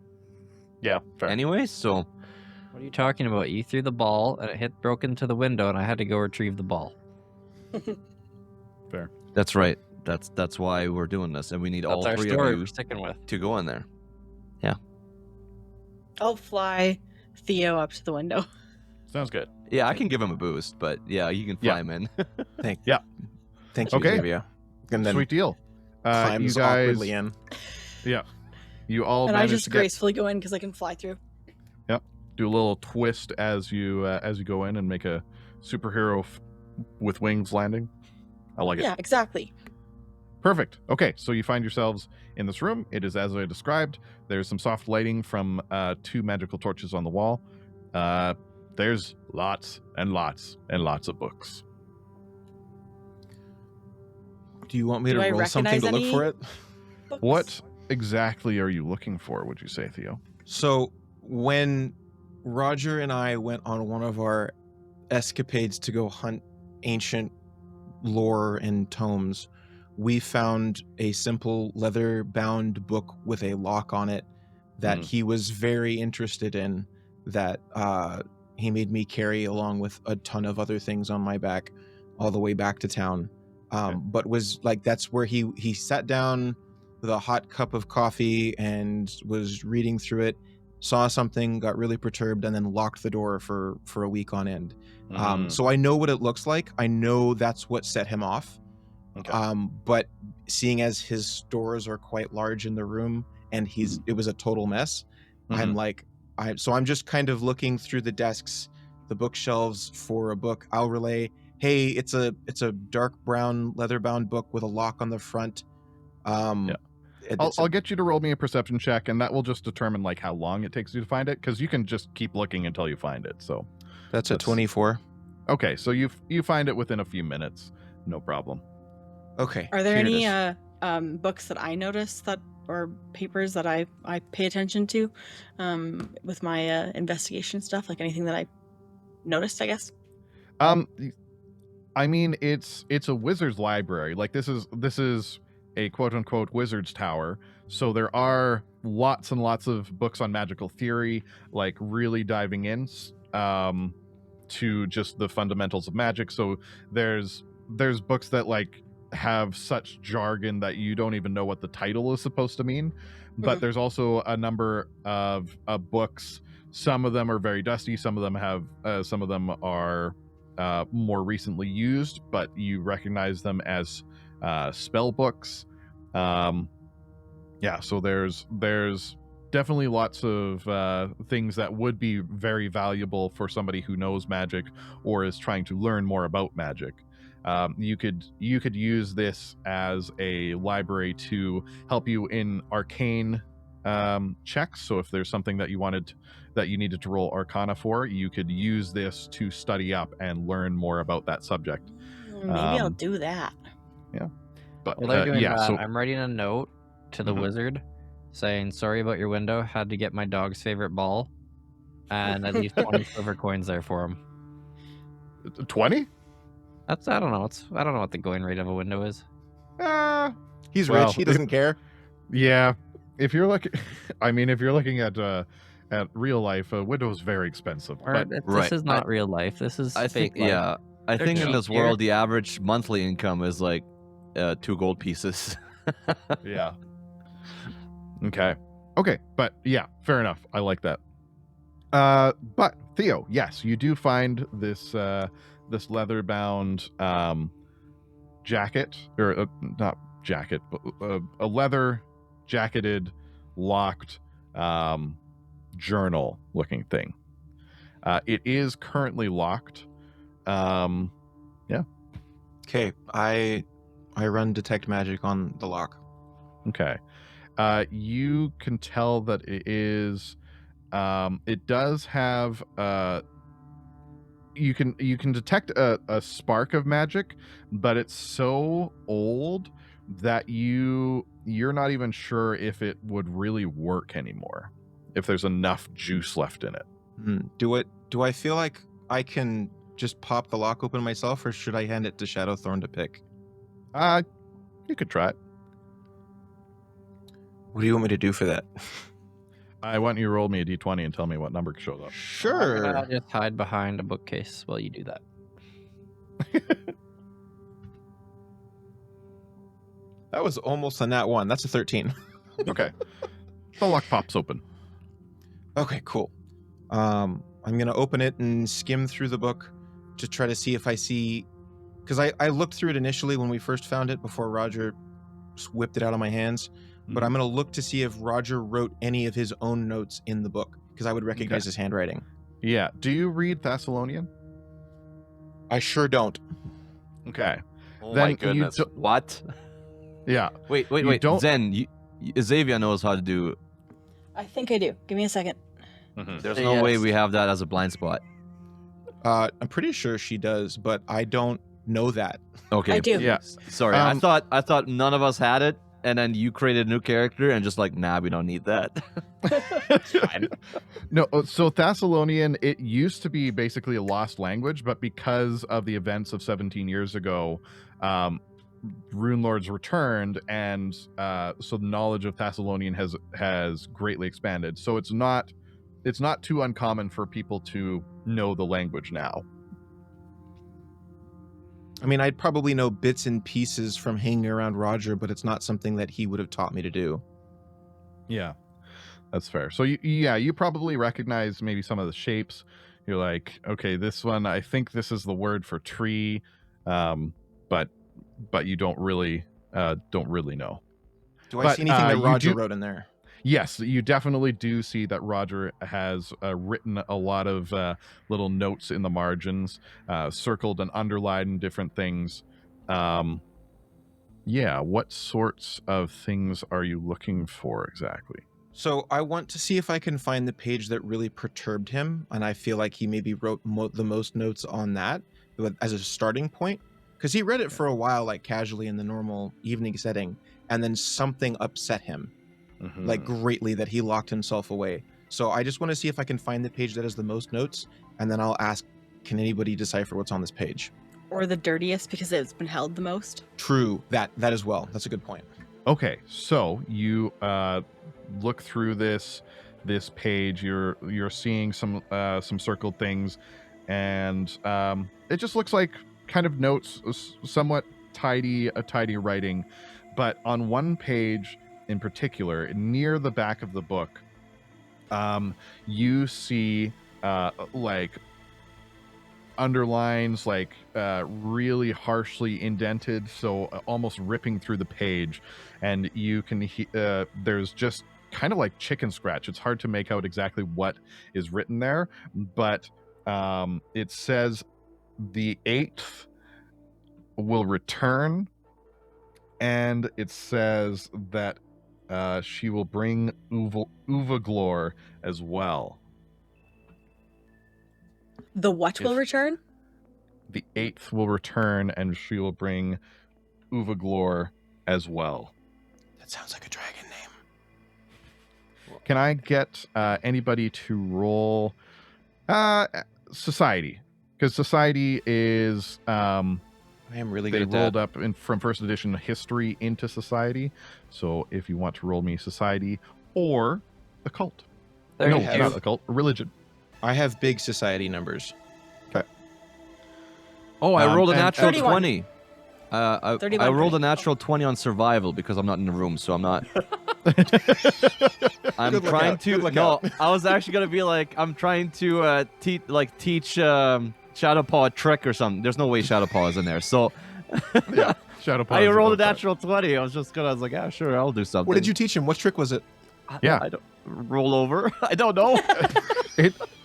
Yeah, fair. Anyway, so what are you talking about? You threw the ball and it broke into the window, and I had to go retrieve the ball. Fair. that's right. That's why we're doing this, and we need all That's our three story of we're you sticking with. to go in there. I'll fly Theo up to the window. Sounds good. Yeah, I can give him a boost, but yeah, you can fly Yeah. him in. Thank Yeah. Thank you, Okay. Xavier. And then Sweet deal. You climbs guys, awkwardly in. you all And I managed just to get, gracefully go in because I can fly through. do a little twist as you go in and make a superhero with wings landing. I like it. Yeah, exactly. Perfect. Okay, so you find yourselves in this room. It is as I described. There's some soft lighting from 2 magical torches on the wall. There's lots and lots and lots of books. Do you want me Do to I roll something to recognize look for any? it? Books. What exactly are you looking for, would you say, Theo? So when Roger and I went on one of our escapades to go hunt ancient lore and tomes, we found a simple leather-bound book with a lock on it that he was very interested in, that he made me carry along with a ton of other things on my back all the way back to town. But was like, that's where he sat down with a hot cup of coffee and was reading through it, saw something, got really perturbed, and then locked the door for a week on end. So I know what it looks like. I know that's what set him off. Okay. But seeing as his stores are quite large in the room and it was a total mess, I'm like, I'm just kind of looking through the desks, the bookshelves for a book. I'll relay, hey, it's a dark brown leather-bound book with a lock on the front. I'll get you to roll me a perception check, and that will just determine like how long it takes you to find it, because you can just keep looking until you find it. So that's a 24. Okay, so you find it within a few minutes, no problem. Okay. Are there here it any is. books that I noticed or papers that I pay attention to with my investigation stuff? Like anything that I noticed, I guess? I mean, it's a wizard's library. Like this is a quote unquote wizard's tower. So there are lots and lots of books on magical theory, like really diving in to just the fundamentals of magic. So there's books that like have such jargon that you don't even know what the title is supposed to mean. But there's also a number of books. Some of them are very dusty. Some of them are more recently used, but you recognize them as spell books. So there's definitely lots of things that would be very valuable for somebody who knows magic or is trying to learn more about magic. You could use this as a library to help you in arcane checks. So if there's something that you needed to roll Arcana for, you could use this to study up and learn more about that subject. Maybe I'll do that. Yeah. But While they're doing that, so I'm writing a note to the wizard saying, sorry about your window, had to get my dog's favorite ball. And I leave 20 silver coins there for him. 20? I don't know what the going rate of a window is. He's rich. He doesn't care. Yeah. If you're looking at real life, a window is very expensive. This is not real life. This is fake life. I think in cheap this here. world, the average monthly income is like 2 gold pieces. Yeah. Okay, but yeah, fair enough. I like that. But Theo, yes, you do find this leather-bound jacket, or not jacket, but a leather jacketed, locked journal-looking thing. It is currently locked. Okay, I run detect magic on the lock. Okay. You can tell that it is it does have you can detect a spark of magic, but it's so old that you're not even sure if it would really work anymore, if there's enough juice left in it. Do I feel like I can just pop the lock open myself, or should I hand it to Shadowthorn to pick? You could try it. What do you want me to do for that? I want you to roll me a d20 and tell me what number shows up. Sure. I'm gonna just hide behind a bookcase while you do that. That was almost a nat 1. That's a 13. Okay. The lock pops open. Okay, cool. I'm gonna open it and skim through the book to try to see if I see, because I looked through it initially when we first found it before Roger whipped it out of my hands. But I'm gonna look to see if Roger wrote any of his own notes in the book, because I would recognize his handwriting. Yeah. Do you read Thessalonian? I sure don't. Okay. Oh Then my you goodness. What? Yeah. Wait. don't- Zen, Xavier knows how to do. I think I do. Give me a second. There's no way we have that as a blind spot. I'm pretty sure she does, but I don't know that. Okay. I do. Yeah. Sorry, I thought none of us had it, and then you created a new character and just like, nah, we don't need that. Fine. No, so Thessalonian, it used to be basically a lost language, but because of the events of 17 years ago, Rune Lords returned, and so the knowledge of Thessalonian has greatly expanded. So it's not too uncommon for people to know the language now. I mean, I'd probably know bits and pieces from hanging around Roger, but it's not something that he would have taught me to do. Yeah, that's fair. So you probably recognize maybe some of the shapes. You're like, okay, this one, I think this is the word for tree, but you don't really know. Do I But, see anything that you Roger do- wrote in there? Yes, you definitely do see that Roger has written a lot of little notes in the margins, circled and underlined different things. Yeah, what sorts of things are you looking for exactly? So I want to see if I can find the page that really perturbed him, and I feel like he maybe wrote the most notes on that as a starting point, because he read it for a while, like casually in the normal evening setting, and then something upset him, like greatly, that he locked himself away. So I just want to see if I can find the page that has the most notes, and then I'll ask, can anybody decipher what's on this page? Or the dirtiest because it's been held the most. True, that as well. That's a good point. Okay, so you look through this page. You're seeing some circled things, and it just looks like kind of notes, somewhat tidy writing. But on one page in particular, near the back of the book, you see like underlines, like really harshly indented, so almost ripping through the page, and you can there's just kind of like chicken scratch. It's hard to make out exactly what is written there, but it says the 8th will return, and it says that she will bring Uvaglor as well. The what will return? The 8th will return, and she will bring Uvaglor as well. That sounds like a dragon name. Can I get anybody to roll society? Because society is I am really they good at rolled that. up from first edition history into society. So if you want to roll me society or occult. There No, you have- not go. occult, religion. I have big society numbers. Oh, I rolled a and- natural 31. 20. I 31 rolled for a me. natural 20 on survival because I'm not in the room, so I'm not. I'm Good look trying out, to. good look No, out. I was actually gonna be like, I'm trying to teach Shadowpaw a trick or something. There's no way Shadowpaw is in there, so Yeah, Shadowpaw. I is rolled a above that. natural 20. I was like, yeah, sure, I'll do something. What did you teach him? What trick was it? Yeah. I don't roll over. I don't know.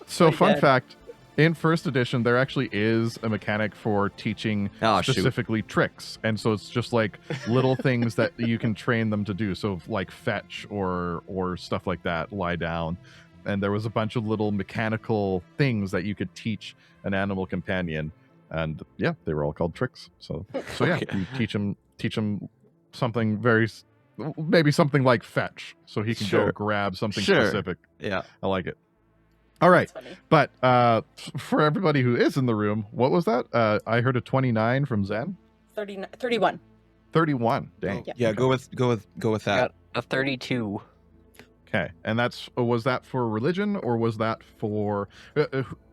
So Pretty fun good. fact, in first edition, there actually is a mechanic for teaching Oh, shoot. specifically tricks. And so it's just like little things that you can train them to do. So like fetch or stuff like that, lie down. And there was a bunch of little mechanical things that you could teach an animal companion. And yeah, they were all called tricks. So yeah, Okay. you teach them something maybe something like fetch. So he can go Sure. grab something Sure. specific. Yeah. I like it. All right. That's funny. But for everybody who is in the room, what was that? I heard a 29 from Zen. 31. 31. Dang. Yeah. Yeah, go with that. Got a 32. Okay. And was that for religion, or was that for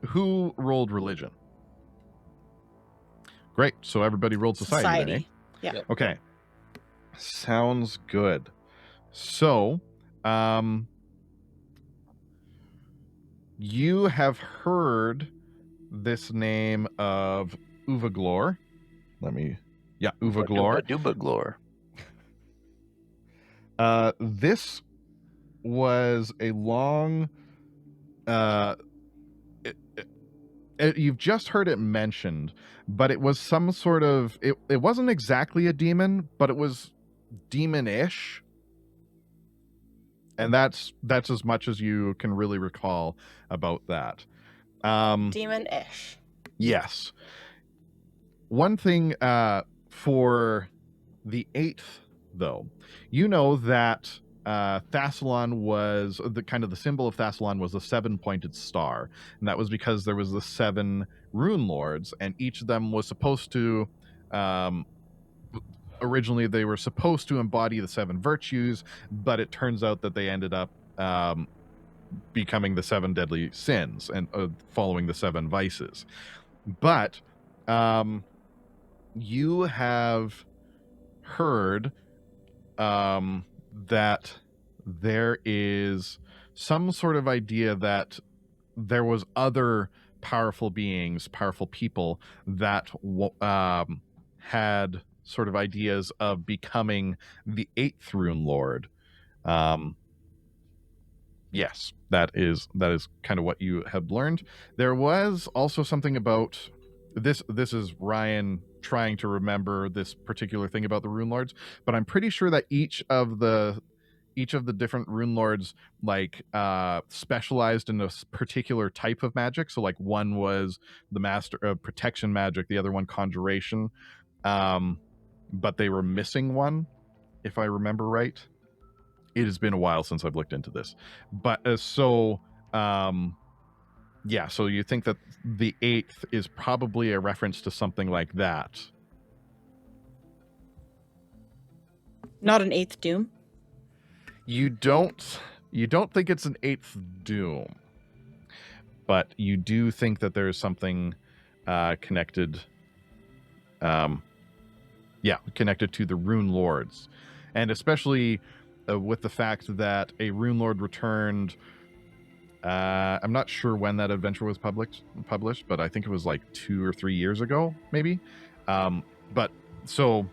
who rolled religion? Great. So everybody rolled society. Then, eh? Yeah. Yep. Okay. Sounds good. So, you have heard this name of Uvaglor. Uvaglor. Dubaglor. This was a long. You've just heard it mentioned, but it was some sort of. It wasn't exactly a demon, but it was demon-ish. And that's as much as you can really recall about that. Demon-ish. Yes. One thing for the 8th, though, you know that Thassalon was the symbol of Thassalon was a 7-pointed star, and that was because there was the 7 rune lords, and each of them was supposed to. Originally, they were supposed to embody the 7 virtues, but it turns out that they ended up becoming the 7 deadly sins and following the 7 vices. But you have heard that there is some sort of idea that there was other powerful beings, powerful people that had sort of ideas of becoming the 8th Rune Lord. Yes, that is kind of what you have learned. There was also something about this. This is Ryan trying to remember this particular thing about the Rune Lords, but I'm pretty sure that each of the different Rune Lords specialized in a particular type of magic. So like one was the master of protection magic, the other one conjuration, but they were missing one, if I remember right. It has been a while since I've looked into this, but so you think that the 8th is probably a reference to something like that. Not an 8th Doom. You don't think it's an 8th Doom, but you do think that there's something connected connected to the Rune Lords, and especially with the fact that a Rune Lord returned. I'm not sure when that adventure was published, but I think it was like 2 or 3 years ago, maybe. But so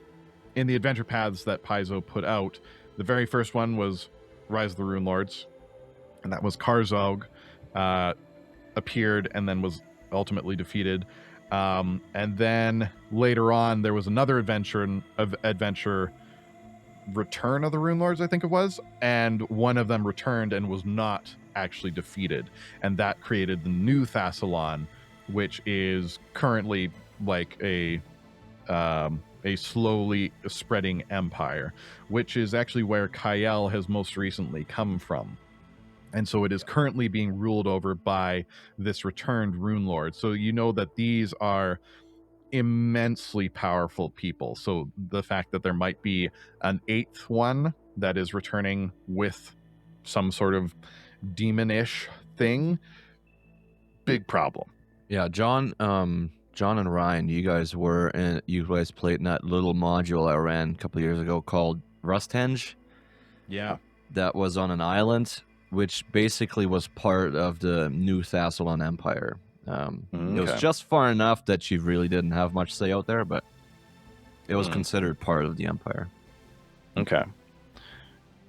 in the adventure paths that Paizo put out, the very first one was Rise of the Rune Lords, and that was Karzog appeared and then was ultimately defeated. And then later on, there was another adventure, Return of the Rune Lords, I think it was, and one of them returned and was not actually defeated, and that created the new Thassalon, which is currently like a slowly spreading empire, which is actually where Kyle has most recently come from. And so it is currently being ruled over by this returned Rune Lord. So you know that these are immensely powerful people. So the fact that there might be an 8th one that is returning with some sort of demonish thing, big problem. Yeah, John and Ryan, you guys played in that little module I ran a couple of years ago called Rusthenge. Yeah. That was on an island, which basically was part of the new Thassalon Empire. It was just far enough that you really didn't have much say out there, but it was considered part of the Empire. Okay.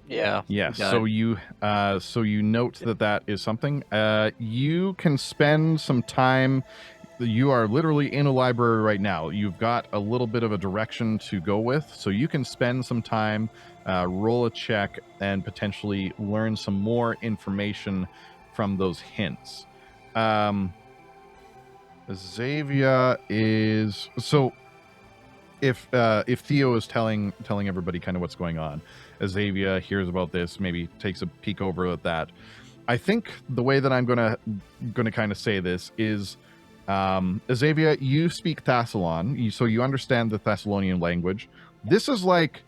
Yeah. Yeah. So you note that is something. You can spend some time. You are literally in a library right now. You've got a little bit of a direction to go with, so you can spend some time, roll a check, and potentially learn some more information from those hints. Xavier is so. If Theo is telling everybody kind of what's going on, Xavier hears about this, maybe takes a peek over at that. I think the way that I'm gonna kind of say this is, Xavier, you speak Thassalon, so you understand the Thessalonian language. This is like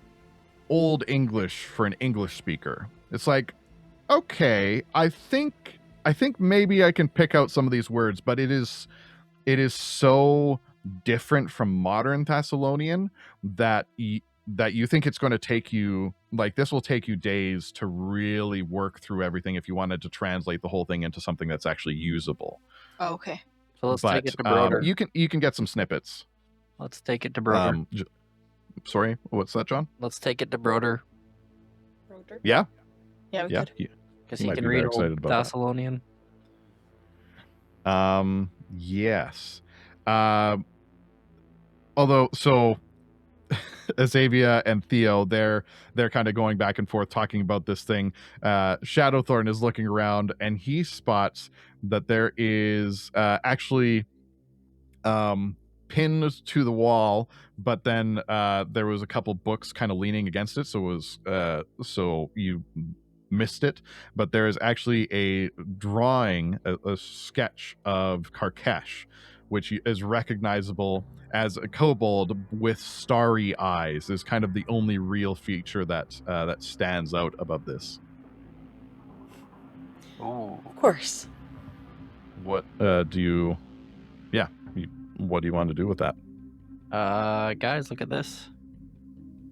Old English for an English speaker. It's like, okay, I think maybe I can pick out some of these words, but it is so different from modern Thessalonian that you think it's going to take you, like, this will take you days to really work through everything if you wanted to translate the whole thing into something that's actually usable. Oh, okay. So let's take it to Broder. You can get some snippets. Let's take it to Broder. Sorry, what's that, John? Let's take it to Broder. Yeah? Yeah, we could. Because He he might can be very read excited old about that. Thessalonian. Yes. Although, so Xavier and Theo, they're kind of going back and forth talking about this thing. Shadowthorn is looking around and he spots that there is actually pinned to the wall, but then there was a couple books kind of leaning against it, so it was so you missed it, but there is actually a drawing, a sketch of Karkesh, which is recognizable as a kobold with starry eyes. Is kind of the only real feature that that stands out above this. Oh. Of course. What do you? Yeah, what do you want to do with that? Guys, look at this.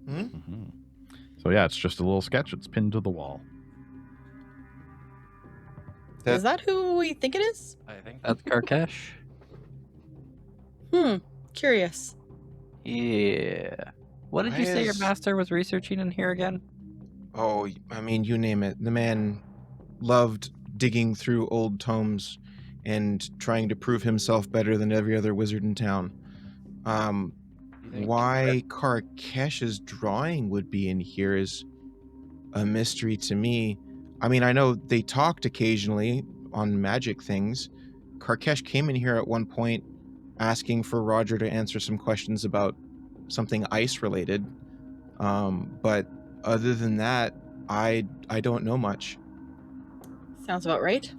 Mm-hmm. So yeah, it's just a little sketch. It's pinned to the wall. Is that who we think it is? I think that's Karkesh. Curious. Yeah. What did you say your is- master was researching in here again? Oh, I mean, you name it. The man loved digging through old tomes and trying to prove himself better than every other wizard in town. Why Karkesh's drawing would be in here is a mystery to me. I mean, I know they talked occasionally on magic things. Karkesh came in here at one point asking for Roger to answer some questions about something ice related. But other than that, I don't know much. Sounds about right.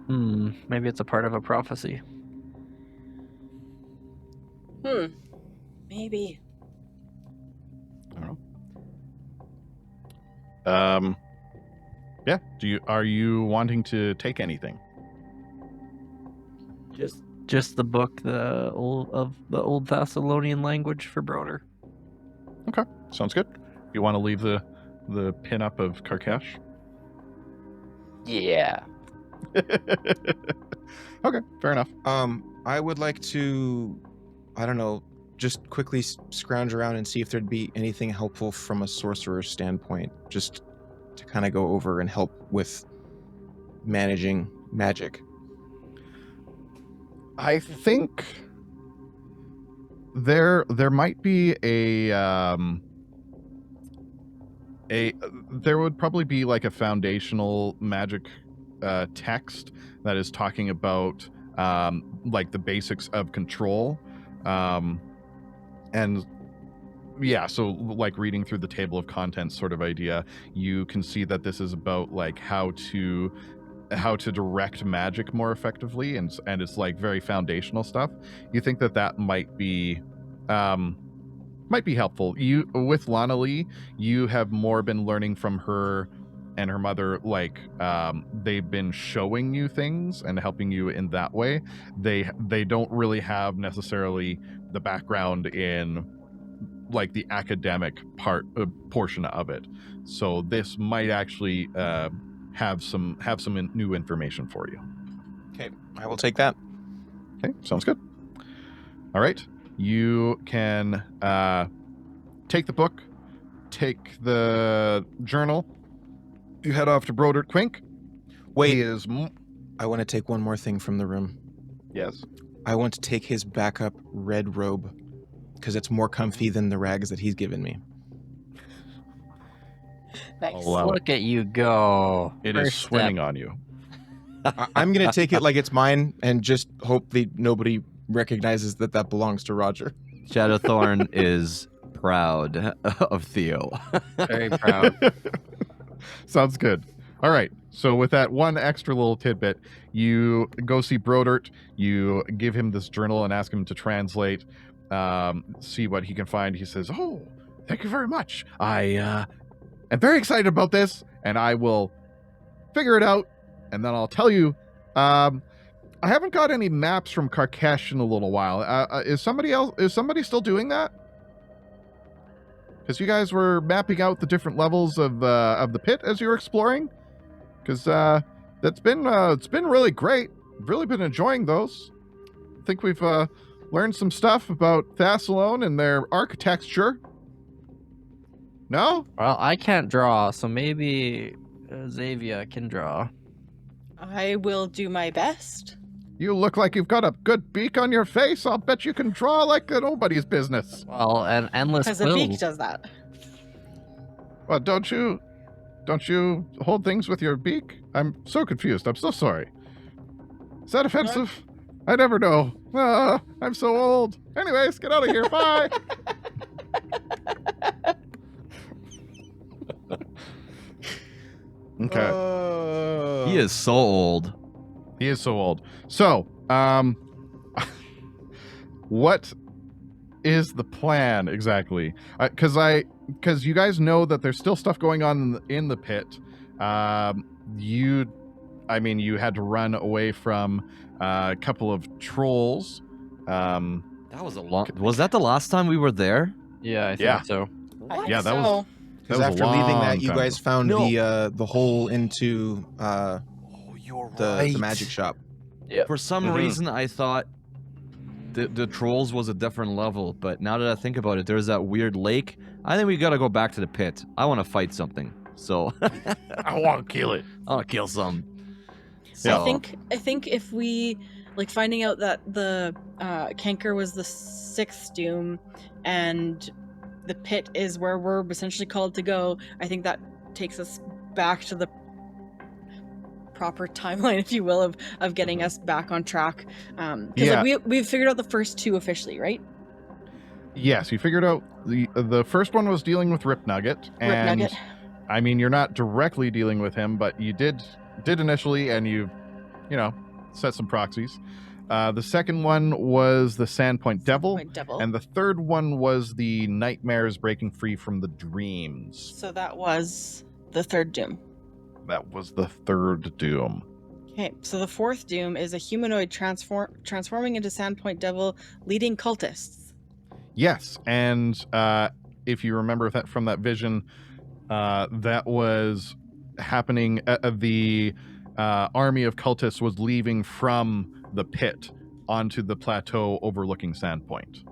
Maybe it's a part of a prophecy. Maybe. I don't know. Yeah. Are you wanting to take anything? Just the book, the old Thessalonian language for Broder. Okay, sounds good. You want to leave the pin-up of Karkesh? Yeah. Okay, fair enough. I would like to, I don't know, just quickly scrounge around and see if there'd be anything helpful from a sorcerer's standpoint, just to kind of go over and help with managing magic. I think there might be there would probably be like a foundational magic text that is talking about like the basics of control, and yeah, so like reading through the table of contents sort of idea, you can see that this is about like how to direct magic more effectively, and it's like very foundational stuff. You think that might be helpful. You, with Lana Lee, you have more been learning from her and her mother, like they've been showing you things and helping you in that way. They don't really have necessarily the background in like the academic portion of it, so this might actually have some new information for you. Okay, I will take that. Okay, sounds good. All right, you can take the book, take the journal. You head off to Brodert Quink. Wait, He is I want to take one more thing from the room. yes. I want to take his backup red robe, because it's more comfy than the rags that he's given me. Nice. Allow it. Look at you go. It is First swimming step. on you. I'm going to take it like it's mine and just hope that nobody recognizes that belongs to Roger. Shadowthorn is proud of Theo. Very proud. Sounds good. All right. So with that one extra little tidbit, you go see Brodert. You give him this journal and ask him to translate, see what he can find. He says, "Oh, thank you very much. I am very excited about this, and I will figure it out, and then I'll tell you." I haven't got any maps from Karkesh in a little while. Is somebody still doing that? Because you guys were mapping out the different levels of the pit as you were exploring. Because it's been really great. I've really been enjoying those. I think we've learned some stuff about Thassalon and their architecture. No? Well, I can't draw, so maybe Xavier can draw. I will do my best. You look like you've got a good beak on your face. I'll bet you can draw like nobody's business. Well, an endless Because a quill. beak does that. Well, don't you hold things with your beak? I'm so confused. I'm so sorry. Is that offensive? I never know. I'm so old. Anyways, get out of here. Bye. Okay. He is so old. He is so old. So, what is the plan exactly? Because you guys know that there's still stuff going on in the pit. You had to run away from a couple of trolls. That was a long. Was that the last time we were there? Yeah, I think Yeah. so. Yeah, that was. Because was a after leaving long that, you time guys ago. found No. the hole into Oh, you're the magic shop. For some Mhm. reason, I thought the trolls was a different level, but now that I think about it, there's that weird lake. I think we gotta go back to the pit. I want to fight something, so I want to kill it. I want to kill some. Yeah. So, I think if we like finding out that the canker was the 6th doom and the pit is where we're essentially called to go, I think that takes us back to the proper timeline, if you will, of getting us back on track. Because like we've figured out the first 2 officially, right? Yes, you figured out the first one was dealing with Rip Nugget, and Nugget. I mean, you're not directly dealing with him, but you did initially, and you know, set some proxies. The second one was the Sandpoint Devil, and the third one was the nightmares breaking free from the dreams. So that was the 3rd doom. That was the 3rd doom. Okay, so the 4th doom is a humanoid transforming into Sandpoint Devil, leading cultists. Yes, and if you remember that from that vision, that was happening. The army of cultists was leaving from the pit onto the plateau overlooking Sandpoint.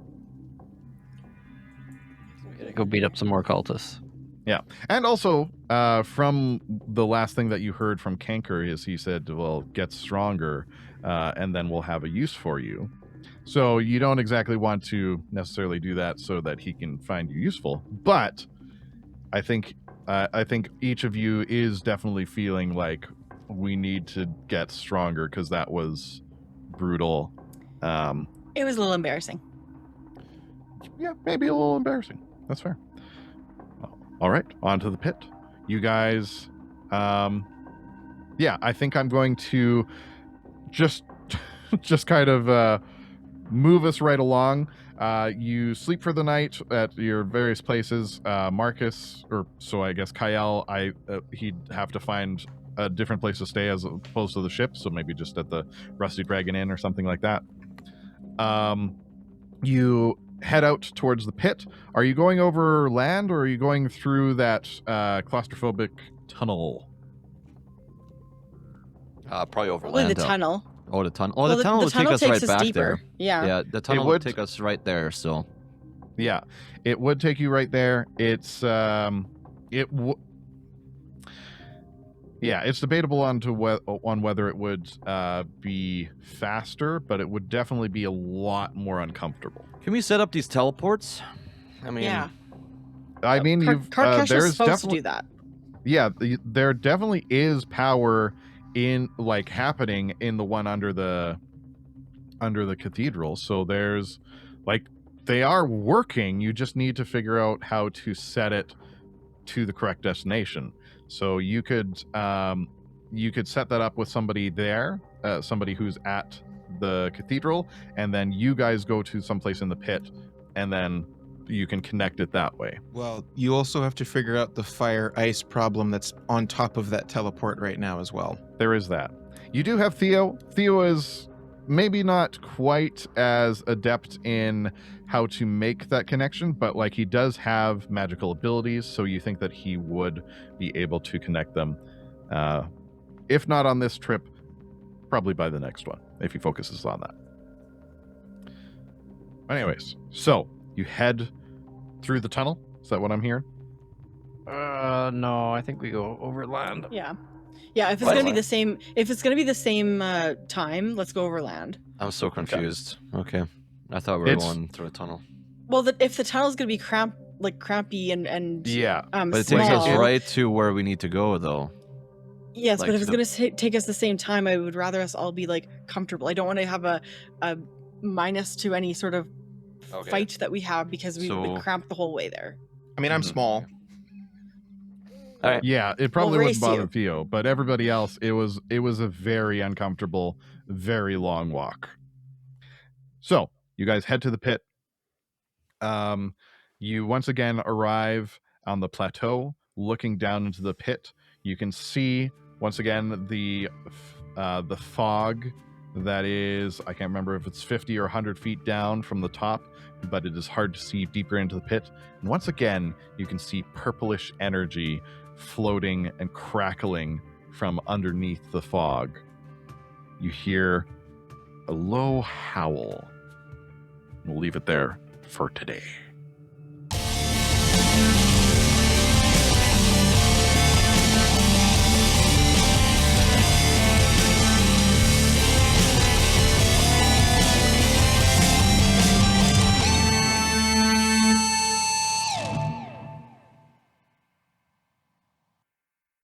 Go beat up some more cultists. Yeah, and also from the last thing that you heard from Canker is he said, well, get stronger, and then we'll have a use for you. So you don't exactly want to necessarily do that so that he can find you useful, but I think each of you is definitely feeling like we need to get stronger because that was brutal. It was a little embarrassing. Yeah, maybe a little embarrassing. That's fair. All right, on to the pit. You guys, yeah, I think I'm going to just kind of move us right along. You sleep for the night at your various places. Marcus, or so I guess Kyle, he'd have to find a different place to stay as opposed to the ship, so maybe just at the Rusty Dragon Inn or something like that. You head out towards the pit. Are you going over land, or are you going through that claustrophobic tunnel? probably over Probably land. the tunnel. Oh, the tunnel. Oh, Well, the tunnel will take us takes right back deeper. there. Yeah. Yeah, the tunnel would- would take us right there. So Yeah, it would take you right there. It's it's debatable on whether it would be faster, but it would definitely be a lot more uncomfortable. can we set up these teleports? I mean, Yeah. I mean, Karkesh there's is supposed to definitely do that. yeah, there definitely is power in like happening in the one under the cathedral. So there's like they are working. You just need to figure out how to set it to the correct destination. So you could set that up with somebody there, somebody who's at the cathedral, and then you guys go to someplace in the pit, and then you can connect it that way. Well, you also have to figure out the fire ice problem that's on top of that teleport right now as well. There is that. You do have Theo. Theo is maybe not quite as adept in how to make that connection, but like he does have magical abilities, so you think that he would be able to connect them. If not on this trip, probably by the next one, if he focuses on that. Anyways, so you head through the tunnel. Is that what I'm hearing? No, I think we go over land. Yeah. Yeah, if it's What? gonna be the same time, let's go over land. I'm so confused. Okay, I thought we were It's- going through a tunnel, Well, if the tunnel's gonna be crampy and Yeah. but it takes small, us right to where we need to go, though. Yes, like but if it's the- gonna take us the same time, I would rather us all be like comfortable. I don't want to have a minus to any sort of Okay. fight that we have because we So- cramped the whole way there. I mean, I'm Mhm. small. All right. Yeah, it probably We'll wouldn't race bother you. Theo, but everybody else, it was a very uncomfortable, very long walk. So you guys head to the pit. You once again arrive on the plateau, looking down into the pit. You can see once again the fog that is, I can't remember if it's 50 or 100 feet down from the top, but it is hard to see deeper into the pit. And once again, you can see purplish energy floating and crackling from underneath the fog. You hear a low howl We'll leave it there for today.